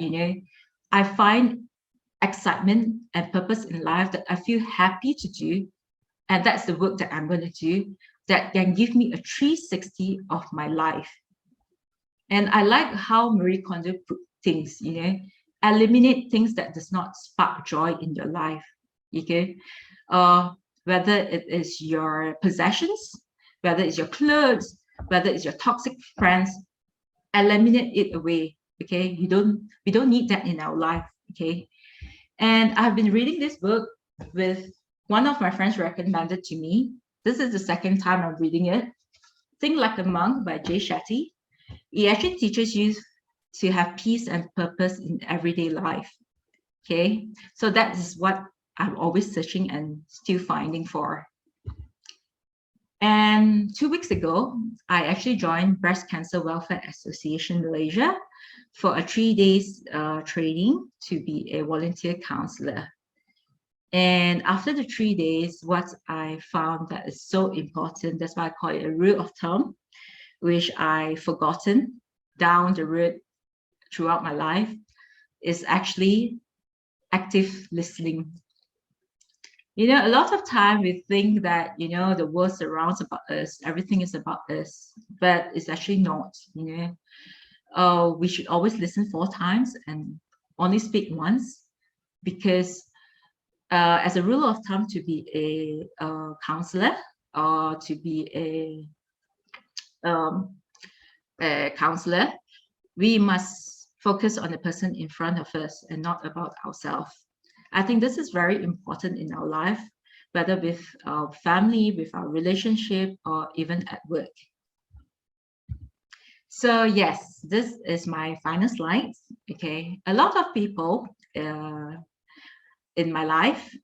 I find excitement and purpose in life that I feel happy to do. And that's the work that I'm going to do that can give me a 360 of my life. And I like how Marie Kondo put things, eliminate things that does not spark joy in your life, okay? Whether it is your possessions, whether it's your clothes, whether it's your toxic friends, eliminate it away, okay? We don't need that in our life, okay? And I've been reading this book with one of my friends recommended to me. This is the second time I'm reading it. Think Like a Monk by Jay Shetty. It actually teaches you to have peace and purpose in everyday life. Okay, so that is what I'm always searching and still finding for. And 2 weeks ago, I actually joined Breast Cancer Welfare Association Malaysia for a 3 days training to be a volunteer counselor. And after the 3 days, what I found that is so important, that's why I call it a rule of thumb, which I've forgotten down the road throughout my life, is actually active listening. A lot of time we think that, the world surrounds about us, everything is about us, but it's actually not, we should always listen 4 times and only speak once, because as a rule of thumb, to be a counselor or to be a counselor, we must focus on the person in front of us and not about ourselves. I think this is very important in our life, whether with our family, with our relationship, or even at work. So yes, this is my final slide. Okay, a lot of people in my life,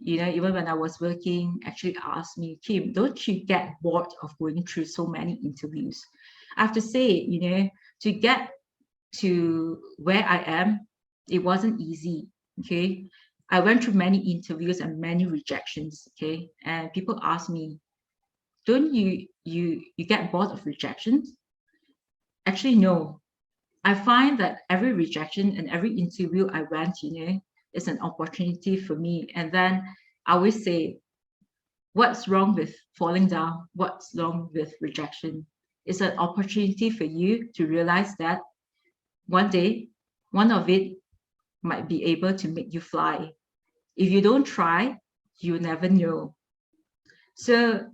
even when I was working, actually asked me, Kim, don't you get bored of going through so many interviews? I have to say, to get to where I am, it wasn't easy. Okay, I went through many interviews and many rejections. Okay, and people ask me, don't you get bored of rejections? Actually, no. I find that every rejection and every interview I went, is an opportunity for me. And then I always say, what's wrong with falling down? What's wrong with rejection? It's an opportunity for you to realize that one day, one of it might be able to make you fly. If you don't try, you never know. So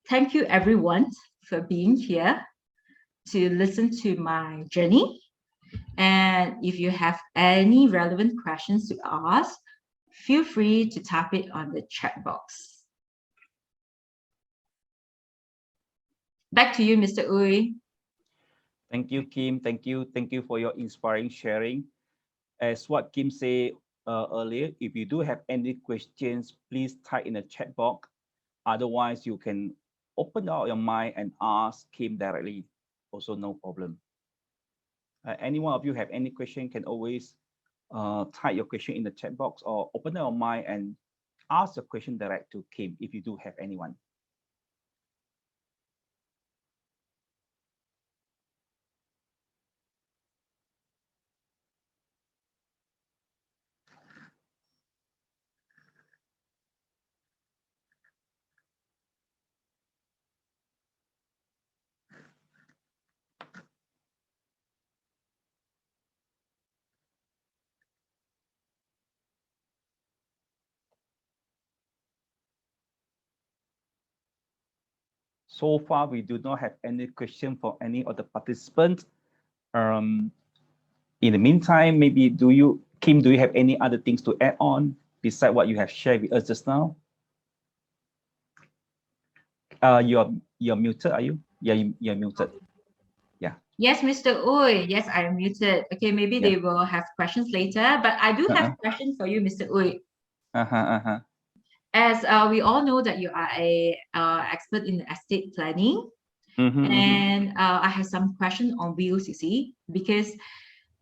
thank you everyone for being here to listen to my journey. And if you have any relevant questions to ask, feel free to type it on the chat box. Back to you, Mr. Uy.
Thank you, Kim. Thank you for your inspiring sharing. As what Kim said earlier, if you do have any questions, please type in the chat box. Otherwise, you can open out your mind and ask Kim directly. Also, no problem. Any one of you have any question can always type your question in the chat box or open your mind and ask your question direct to Kim if you do have anyone. So far, we do not have any question for any of the participants. In the meantime, maybe Kim, do you have any other things to add on besides what you have shared with us just now? You're muted, are you? Yeah, you're muted. Yeah.
Yes, Mr. Uy. Yes, I am muted. Okay, maybe they will have questions later, but I do have a question for you, Mr. Uy. As we all know that you are a expert in estate planning, and I have some questions on wills, you see, because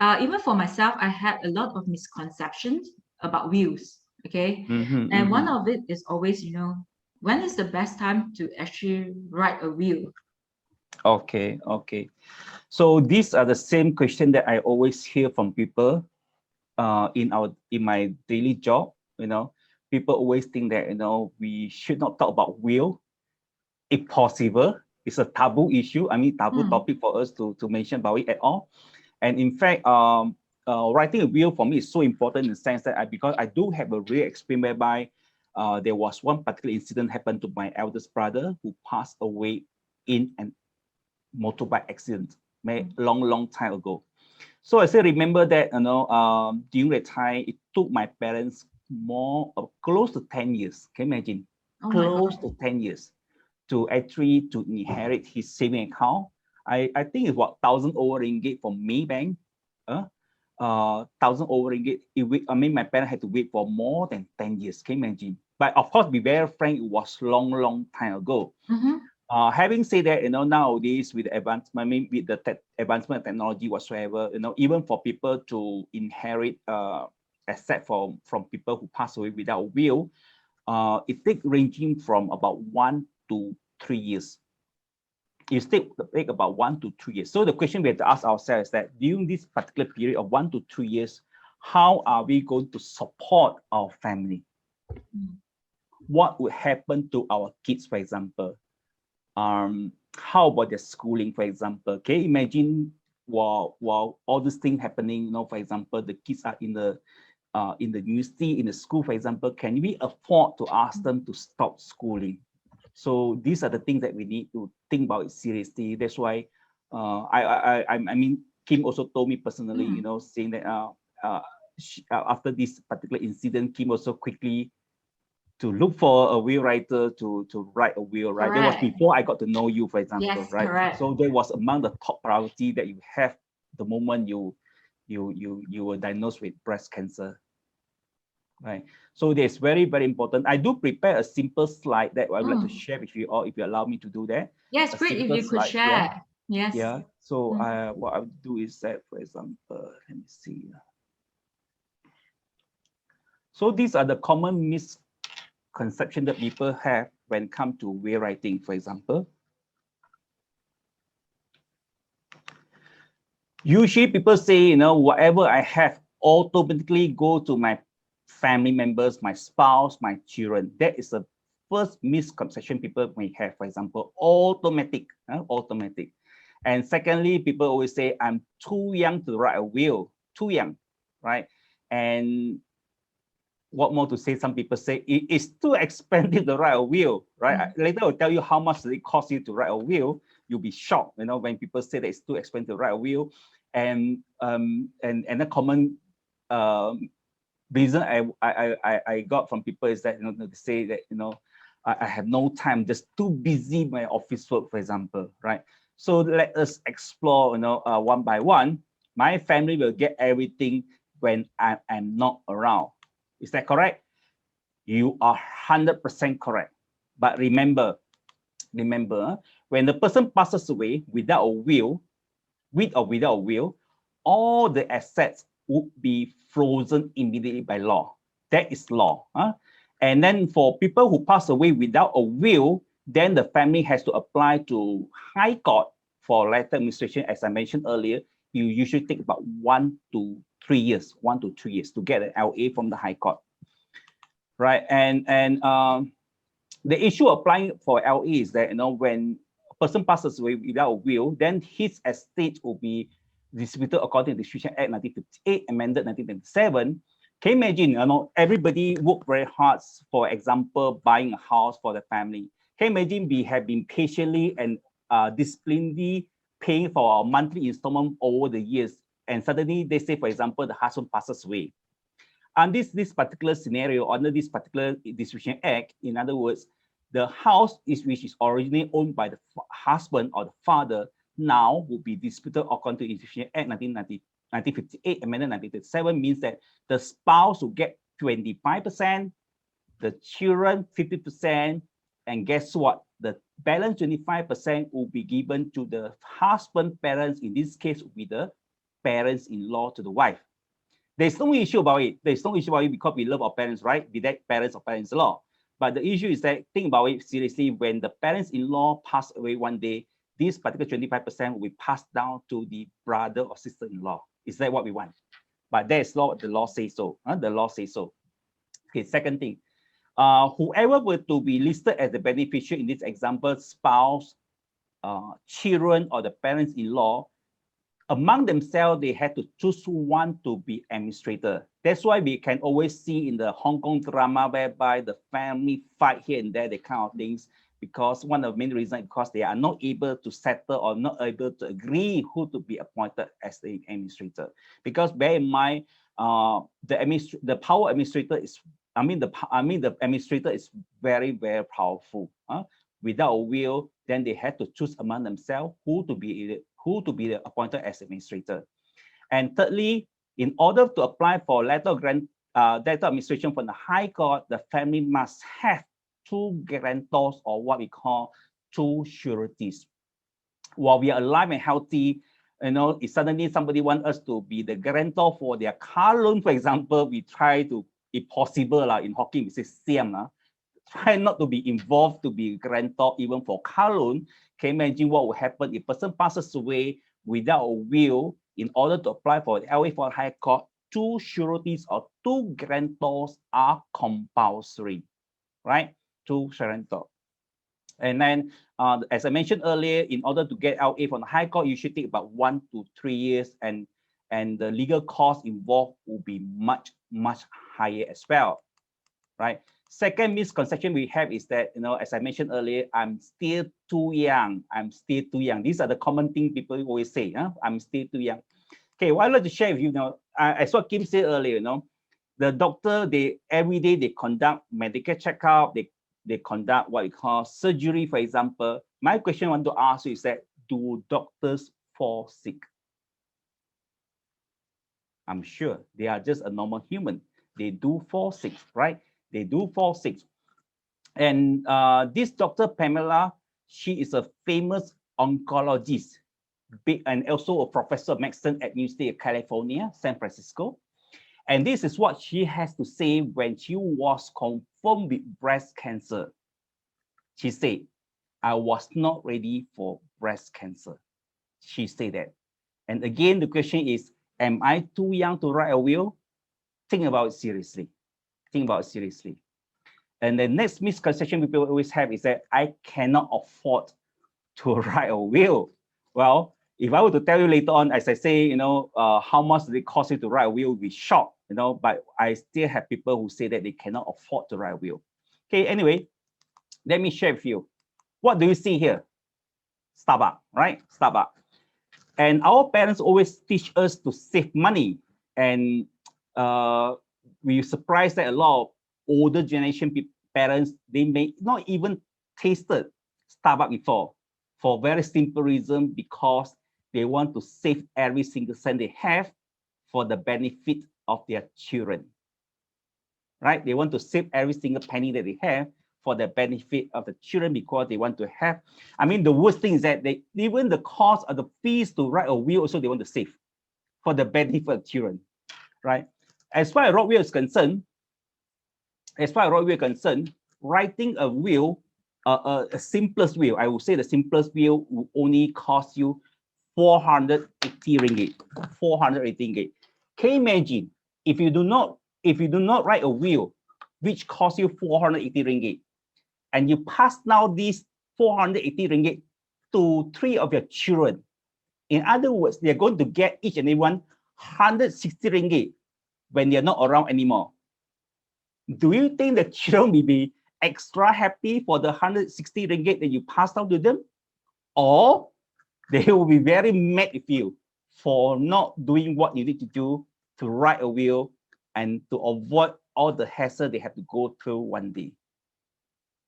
even for myself, I had a lot of misconceptions about wills. Okay, and one of it is always, when is the best time to actually write a will?
Okay. So these are the same question that I always hear from people in my daily job. People always think that we should not talk about will, if possible. It's a taboo issue. I mean, taboo topic for us to mention about it at all. And in fact, writing a will for me is so important in the sense that because I do have a real experience whereby there was one particular incident happened to my eldest brother who passed away in an motorbike accident long time ago. So I still remember that during that time it took my parents close to 10 years. Can you imagine? Close to 10 years to actually to inherit his saving account. I think it's what 1,000 over ringgit from Maybank. 1,000 over ringgit. I mean, my parents had to wait for more than 10 years. Can you imagine? But of course, be very frank, it was long time ago. Having said that, nowadays with the advancement, with the advancement of technology whatsoever, even for people to inherit asset from people who pass away without a will, it takes ranging from about 1 to 3 years. It take about 1 to 2 years. So the question we have to ask ourselves is that during this particular period of 1 to 2 years, how are we going to support our family? What would happen to our kids, for example? How about their schooling, for example? Can you imagine while all these things happening, for example, the kids are in the university, in the school, for example, can we afford to ask them to stop schooling? So these are the things that we need to think about seriously. That's why I mean, Kim also told me personally, saying that after this particular incident, Kim also quickly to look for a will writer to write a will, right? That was before I got to know you, for example,
yes,
right?
Correct.
So that was among the top priority that you have the moment you were diagnosed with breast cancer, right? So that's very, very important. I do prepare a simple slide that I would like to share with you all, if you allow me to do that.
Yes, great if you could share. Yes.
Yeah. So what I would do is that, for example, let me see. So these are the common misconceptions that people have when it comes to will writing, for example. Usually people say, whatever I have automatically go to my family members, my spouse, my children. That is the first misconception people may have, for example, automatic. And secondly, people always say, I'm too young to write a will, too young, right? And what more to say? Some people say it's too expensive to write a will, right? Later I'll tell you how much it costs you to write a will. You'll be shocked, when people say that it's too expensive to write a will. And a common reason I got from people is that they say that I have no time, just too busy my office work, for example, right? So let us explore, one by one. My family will get everything when I am not around. Is that correct? You are 100% correct. But remember, when the person passes away without a will, with or without a will, all the assets would be frozen immediately by law. That is law. And then for people who pass away without a will, then the family has to apply to High Court for letter administration. As I mentioned earlier, you usually take about 1 to 3 years, 1 to 2 years to get an LA from the High Court, right? And the issue applying for LA is that, when a person passes away without a will, then his estate will be distributed according to the Distribution Act 1958, amended 1997. Can you imagine, everybody worked very hard, for example, buying a house for the family. Can you imagine we have been patiently and disciplinedly paying for our monthly installment over the years, and suddenly they say, for example, the husband passes away. And this particular scenario, under this particular Distribution Act, in other words, the house which is originally owned by the husband or the father now will be disputed according to Distribution Act 1958, amended 1937, means that the spouse will get 25%, the children 50%, and guess what? The balance 25% will be given to the husband parents. In this case, will be the parents-in-law to the wife. There's no issue about it. There's no issue about it because we love our parents, right? Be that parents or parents-in-law. But the issue is that, think about it seriously, when the parents-in-law pass away one day, this particular 25% will be passed down to the brother or sister-in-law. Is that what we want? But that's not the law says so. The law says so. Okay, second thing. Whoever were to be listed as the beneficiary in this example, spouse, children, or the parents-in-law, among themselves, they had to choose one to be administrator. That's why we can always see in the Hong Kong drama whereby the family fight here and there, the kind of things, because one of the main reasons because they are not able to settle or not able to agree who to be appointed as the administrator. Because bear in mind, the power administrator is, the administrator is very, very powerful. Without a will, then they had to choose among themselves who to be appointed as administrator. And thirdly, in order to apply for letter of grant, letter administration from the High Court, the family must have 2 guarantors, or what we call 2 sureties. While we are alive and healthy, if suddenly somebody wants us to be the guarantor for their car loan, for example, we try to, if possible, in Hokkien we say siam, try not to be involved to be guarantor even for car loan. Can you imagine what will happen if a person passes away without a will? In order to apply for the LA for High Court, 2 sureties or 2 guarantors are compulsory, right? 2 guarantors. And then, as I mentioned earlier, in order to get LA from the High Court, you should take about 1 to 3 years, and the legal cost involved will be much, much higher as well, right? Second misconception we have is that, as I mentioned earlier, I'm still too young. I'm still too young. These are the common things people always say, I'm still too young. Okay, what I'd like to share with you now, as what Kim said earlier, the doctor, every day they conduct medical checkup, they conduct what we call surgery, for example. My question I want to ask you is that, do doctors fall sick? I'm sure they are just a normal human. They do fall sick, right? They do fall sick. And this Dr. Pamela, she is a famous oncologist, and also a professor of medicine at University of California, San Francisco. And this is what she has to say when she was confirmed with breast cancer. She said, I was not ready for breast cancer. She said that. And again, the question is, am I too young to write a will? Think about it seriously. Think about it seriously. And the next misconception people always have is that I cannot afford to write a will. Well, if I were to tell you later on, as I say, how much does it cost you to write a will, you'll be shocked, but I still have people who say that they cannot afford to write a will. Okay, anyway, let me share with you. What do you see here? Starbucks, right? Starbucks. And our parents always teach us to save money. And we're surprised that a lot of older generation parents, they may not even tasted Starbucks before, for very simple reason, because they want to save every single cent they have for the benefit of their children, right? They want to save every single penny that they have for the benefit of the children, because they want to have, the worst thing is that even the cost of the fees to write a will also they want to save. for the benefit of children, right? As far as road will is concerned, writing a will, a simplest will, I would say the simplest will will only cost you 480 ringgit. 480 ringgit. Can you imagine if you do not write a will which costs you 480 ringgit, and you pass now these 480 ringgit to 3 of your children? In other words, they're going to get each and every one 160 ringgit when they're not around anymore. Do you think the children will be extra happy for the 160 ringgit that you passed out to them? Or they will be very mad with you for not doing what you need to do to write a will and to avoid all the hassle they have to go through one day?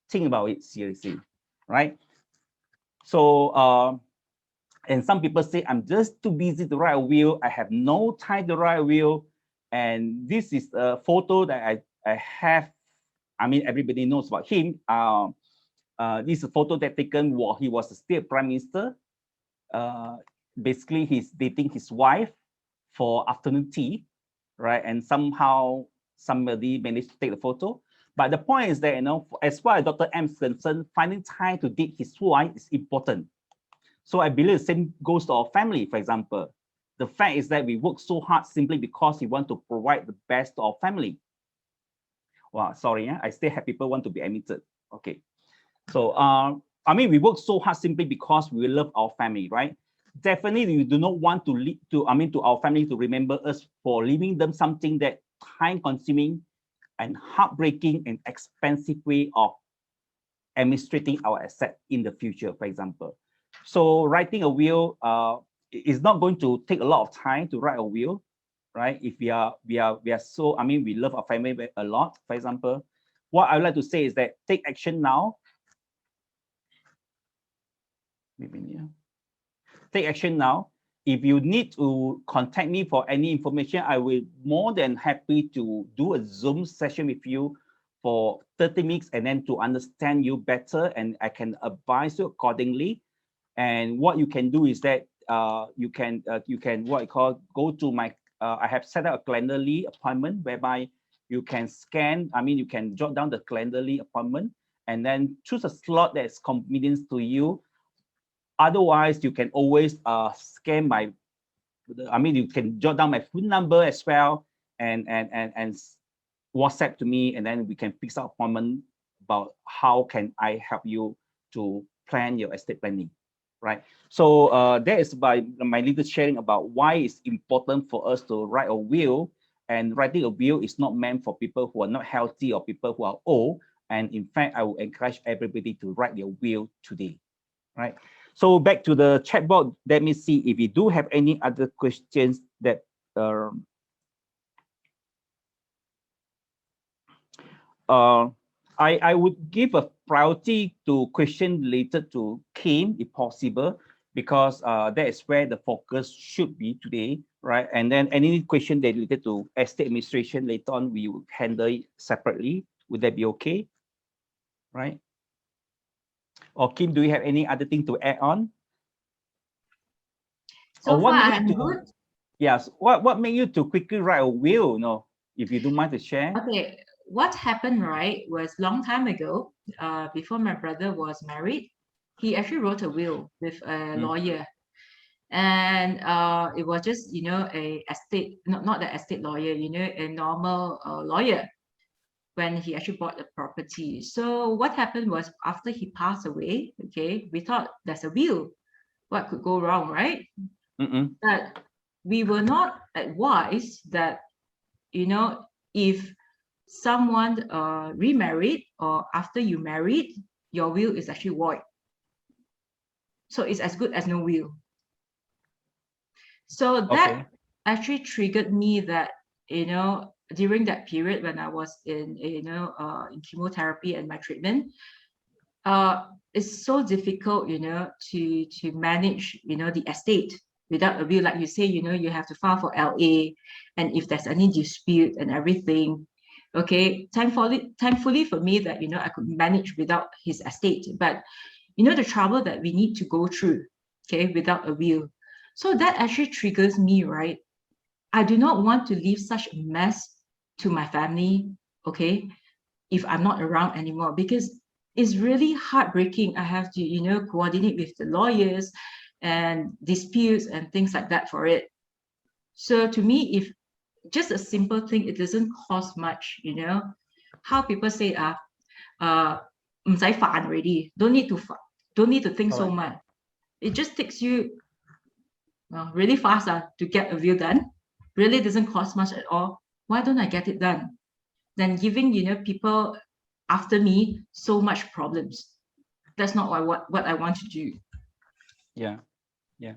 Think about it seriously, right? So, and some people say, I'm just too busy to write a will. I have no time to write a will. And this is a photo that I have. I mean, everybody knows about him. This is a photo that taken while he was still prime minister. Basically, he's dating his wife for afternoon tea, right? And somehow somebody managed to take the photo. But the point is that, you know, as far as Dr. M is concerned, finding time to date his wife is important. So I believe the same goes to our family, for example. The fact is that we work so hard simply because we want to provide the best to our family. Wow, sorry, yeah? I still have people want to be admitted. Okay. So, I mean, we work so hard simply because we love our family, right? Definitely, we do not want to to our family to remember us for leaving them something that time-consuming and heartbreaking and expensive way of administrating our asset in the future, for example. So writing a will is not going to take a lot of time to write a will, right? If we are so, I mean, we love our family a lot, for example. What I would like to say is that take action now. Take action now. If you need to contact me for any information, I will more than happy to do a Zoom session with you for 30 minutes and then to understand you better, and I can advise you accordingly. And what you can do is that you can what I call go to my I have set up a Calendly appointment whereby you can scan, I mean, you can jot down the Calendly appointment and then choose a slot that's convenient to you. Otherwise, you can always scan my, I mean, you can jot down my phone number as well and WhatsApp to me, and then we can fix an appointment about how can I help you to plan your estate planning, right? So that is my little sharing about why it's important for us to write a will. And writing a will is not meant for people who are not healthy or people who are old. And in fact, I will encourage everybody to write their will today, right? So back to the chat board. Let me see if we do have any other questions that I would give a priority to question related to Kim, if possible, because that is where the focus should be today, right? And then any question that related to estate administration later on, we will handle it separately. Would that be okay? Right? Or Kim, do you have any other thing to add on?
So far, I'm good.
Yes. What made you to quickly write a will? No, if you don't mind to share.
Okay. What happened, right, was long time ago, before my brother was married, he actually wrote a will with a lawyer. And it was just, you know, a estate, not the estate lawyer, you know, a normal lawyer when he actually bought the property. So what happened was after he passed away, okay, we thought there's a will. What could go wrong, right? But we were not advised that, you know, if someone remarried or after you married, your will is actually void. So it's as good as no will. So that actually triggered me that, you know, during that period when I was in, you know, in chemotherapy and my treatment, it's so difficult, you know, to manage, you know, the estate without a will. Like you say, you know, you have to file for LA, and if there's any dispute and everything, okay, thankfully for me that, you know, I could manage without his estate. But you know, the trouble that we need to go through, okay, without a will. So that actually triggers me, right, I do not want to leave such a mess to my family, okay, if I'm not around anymore, because it's really heartbreaking. I have to, you know, coordinate with the lawyers and disputes and things like that for it. So to me, if just a simple thing, it doesn't cost much, you know, how people say, uh, 唔使煩 already, don't need to think so
Correct.
much. It just takes you really fast to get a will done. Really doesn't cost much at all. Why don't I get it done? Then giving, you know, people after me so much problems. That's not what I want to do.
Yeah, yeah.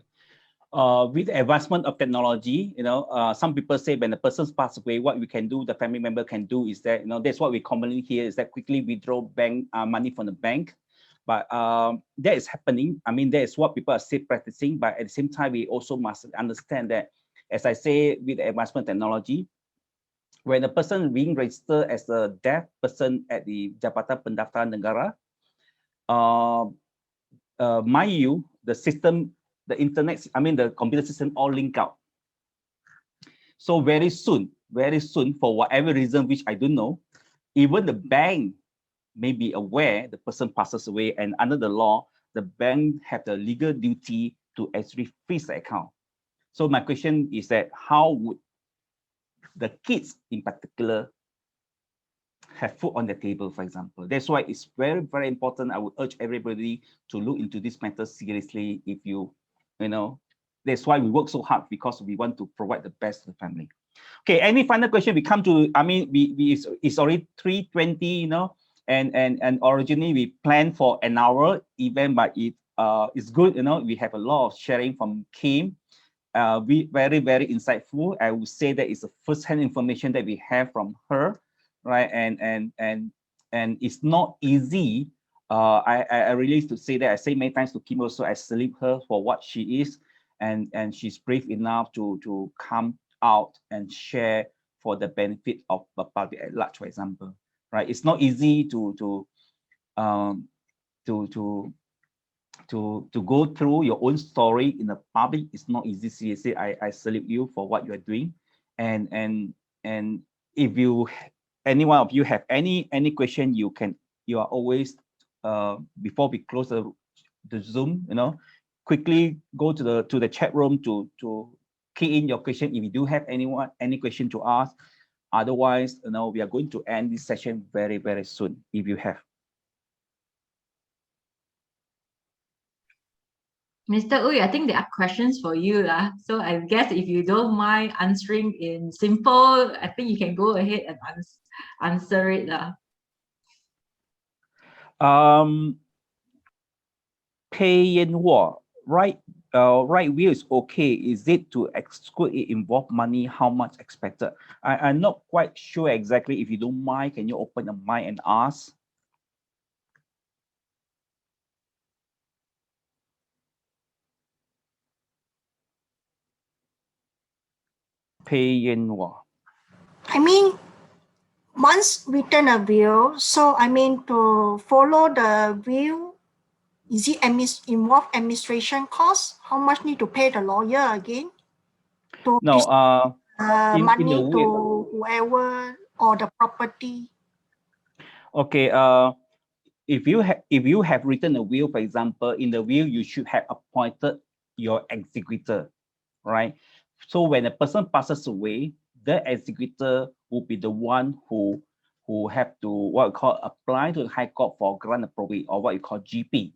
With the advancement of technology, you know, some people say when the person's passed away, what we can do, the family member can do is that, you know, that's what we commonly hear is that quickly withdraw bank money from the bank. But that is happening. I mean, that is what people are still practicing. But at the same time, we also must understand that, as I say, with the advancement technology, when a person being registered as a deaf person at the Jabatan Pendaftaran Negara, mind you, the system, the internet, I mean, the computer system all link out. So very soon, for whatever reason, which I don't know, even the bank may be aware the person passes away, and under the law, the bank have the legal duty to actually freeze the account. So my question is that how would the kids in particular have food on the table, for example? That's why it's very, very important. I would urge everybody to look into this matter seriously. If you know, that's why we work so hard, because we want to provide the best to the family. Okay, any final question? We come to, I mean, it's already 3:20, you know, and originally we planned for an hour event, but it's good, you know, we have a lot of sharing from Kim. We very, very insightful. I would say that it's the first-hand information that we have from her, right? And it's not easy. I really to say that. I say many times to Kim also, I salute her for what she is, and she's brave enough to come out and share for the benefit of the public at large, for example, right? It's not easy to go through your own story in the public. It's not easy. Seriously, I salute you for what you are doing, and if you, any one of you have any question, you are always before we close the Zoom, you know, quickly go to the chat room to key in your question if you do have any question to ask. Otherwise, you know, we are going to end this session very, very soon if you have.
Mr. Uy, I think there are questions for you. So I guess if you don't mind answering in simple, I think you can go ahead and answer it.
Pay in what? Right, right wheel is okay. Is it to exclude it involve money? How much expected? I'm not quite sure exactly. If you don't mind, can you open the mic and ask? Pay in what?
I mean, once written a will, so I mean to follow the will, is it involve administration costs? How much need to pay the lawyer again? To
No,
money to whoever or the property.
Okay, if you have written a will, for example, in the will you should have appointed your executor, right? So when a person passes away, the executor will be the one who have to what we call apply to the High Court for grant of probate, or what you call GP.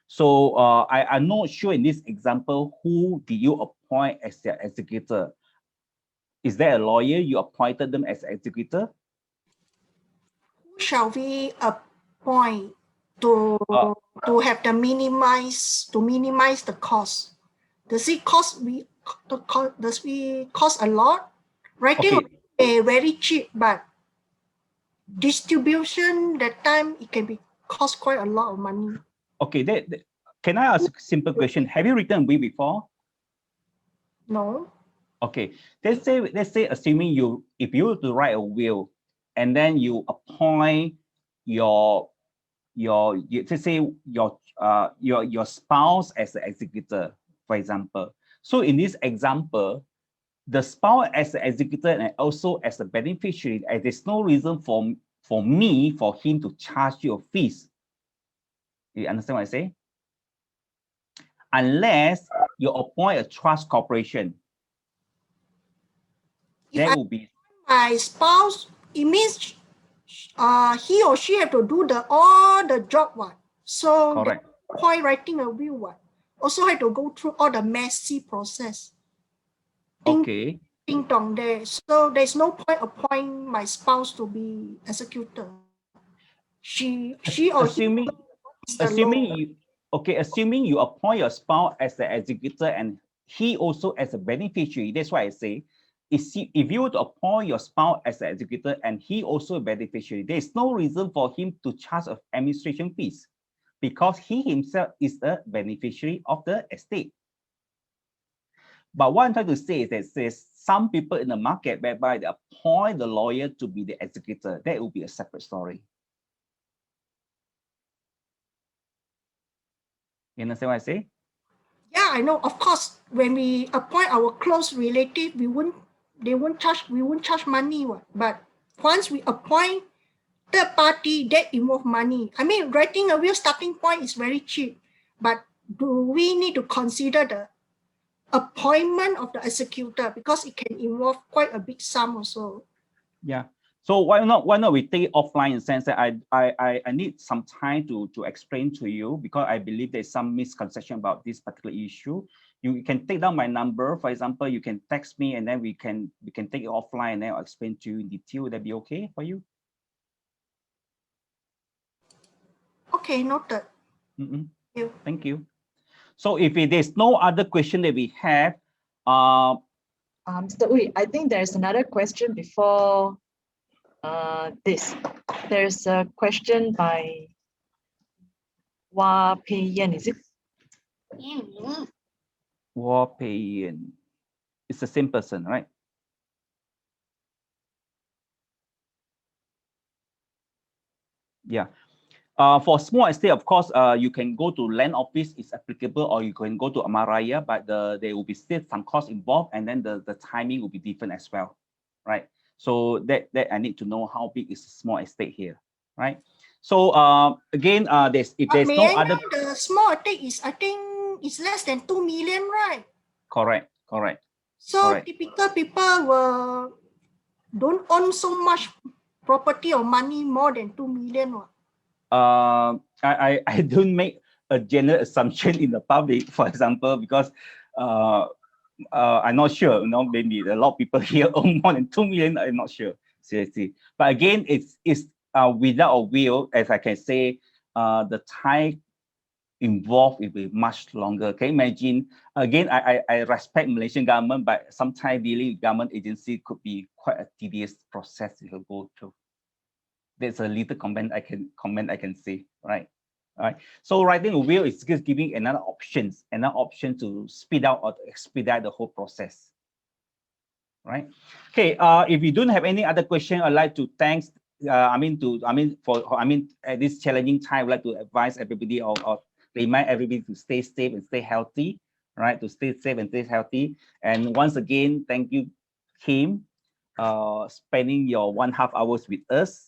So I'm not sure in this example who did you appoint as their executor. Is there a lawyer you appointed them as executor?
Who shall we appoint to have the minimize the cost? Does it cost cost a lot? Writing very cheap, but distribution that time it can be cost quite a lot of money.
Okay, can I ask a simple question? Have you written a will before?
No.
Okay, let's say assuming if you were to write a will and then you appoint your let's say your spouse as the executor, for example. So in this example, the spouse as an executor and also as a beneficiary, there's no reason for him to charge you a fees. You understand what I say? Unless you appoint a trust corporation.
If
That
I
will be
my spouse, it means he or she have to do all the job one. So
correct.
point writing a will one. Also have to go through all the messy process.
Okay.
Ding dong there. So there's no point appointing my spouse to be executor. She or he is the law.
Assuming you appoint your spouse as the executor and he also as a beneficiary, that's why I say, if you were to appoint your spouse as the executor and he also a beneficiary, there's no reason for him to charge of administration fees because he himself is a beneficiary of the estate. But what I'm trying to say is that there's some people in the market whereby they appoint the lawyer to be the executor. That will be a separate story. You understand what I say?
Yeah, I know. Of course, when we appoint our close relative, we won't charge money. But once we appoint third party, that involve money. I mean, writing a will starting point is very cheap, but do we need to consider the appointment of the executor because it can involve quite a big sum also?
Yeah. So why not we take it offline in the sense that I need some time to explain to you because I believe there's some misconception about this particular issue. You can take down my number. For example, you can text me and then we can take it offline and then I'll explain to you in detail. Would that be okay for you?
Okay, noted.
Thank you. So if there's no other question that we have,
Mr. Ooi, I think there's another question before this. There's a question by Hua Pei Yan, is it?
Hua Pei Yan. It's the same person, right? Yeah. For small estate, of course, you can go to land office, it's applicable, or you can go to Amaraya, but there will be still some cost involved, and then the timing will be different as well, right? So that I need to know how big is small estate here, right? So again, if there's no other,
the small estate is, I think it's less than 2 million, right?
Correct.
So
correct.
typical people don't own so much property or money more than 2 million.
I don't make a general assumption in the public, for example, because I'm not sure, maybe a lot of people here own more than 2 million, I'm not sure, seriously. But again, it's without a will, as I can say, the time involved will be much longer. Can you imagine? Again, I respect Malaysian government, but sometimes dealing with government agency could be quite a tedious process to go through. There's a little comment I can say, right? All right. So writing a will is just giving another option to speed out or expedite the whole process, right? Okay. If you don't have any other question, I'd like to thank. At this challenging time, I'd like to advise everybody or remind everybody to stay safe and stay healthy, right? To stay safe and stay healthy. And once again, thank you, Kim, spending your 1.5 hours with us,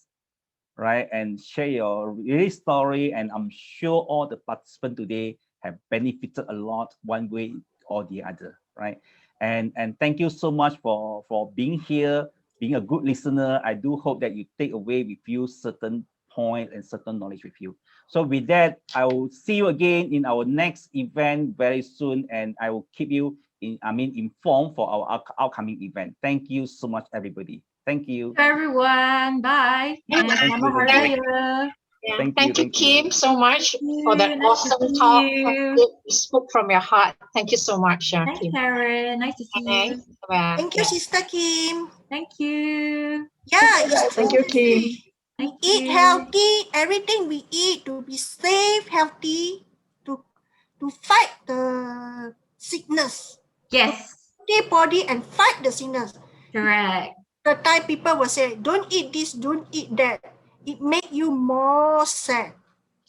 right? And share your real story. And I'm sure all the participants today have benefited a lot one way or the other, right? And thank you so much for being here, being a good listener. I do hope that you take away with you certain points and certain knowledge with you. So with that, I will see you again in our next event very soon, and I will keep you informed for our upcoming event. Thank you so much, everybody. Thank you.
Everyone, bye. And Selamat Hari Raya.
Yeah.
Thank you,
Kim, so much for that awesome talk. You spoke from your heart. Thank you so much,
Thanks,
Kim.
Karen. Nice to see you.
Bye.
Thank you, Sister Kim.
Thank you.
Yeah, it's
Thank you, Kim.
We eat healthy, everything we eat to be safe, healthy, to fight the sickness.
Yes,
Stay body and fight the sickness.
correct.
The time people will say, don't eat this, don't eat that. It makes you more sad.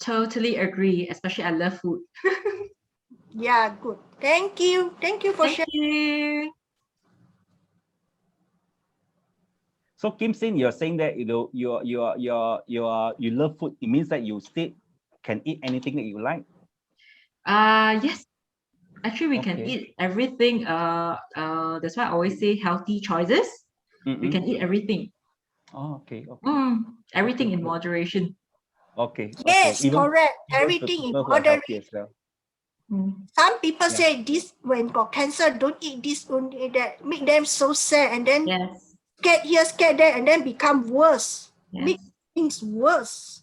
Totally agree. Especially I love food.
Yeah, good. Thank you. Thank you for sharing.
Thank you.
So Kim Sin, you're saying that you love food. It means that you still can eat anything that you like.
Yes. Actually, we can
Okay.
eat everything. That's why I always say healthy choices. We can eat everything.
Oh, okay. Okay.
Everything
Okay,
in
good.
moderation.
Okay.
Yes,
okay.
correct.
even the
Everything in
people who are
order.
healthy as well.
Some people
Yeah.
say this when got cancer, don't eat this, don't eat that. Make them so sad and then
Yes.
scared here, scared there, and then become worse. Make
Yes.
things worse.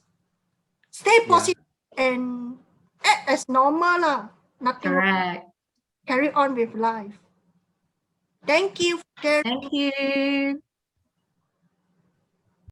Stay
Yeah.
positive and act as normal lah. Nothing wrong.
Correct.
Carry on with life. Thank you for sharing.
Thank you.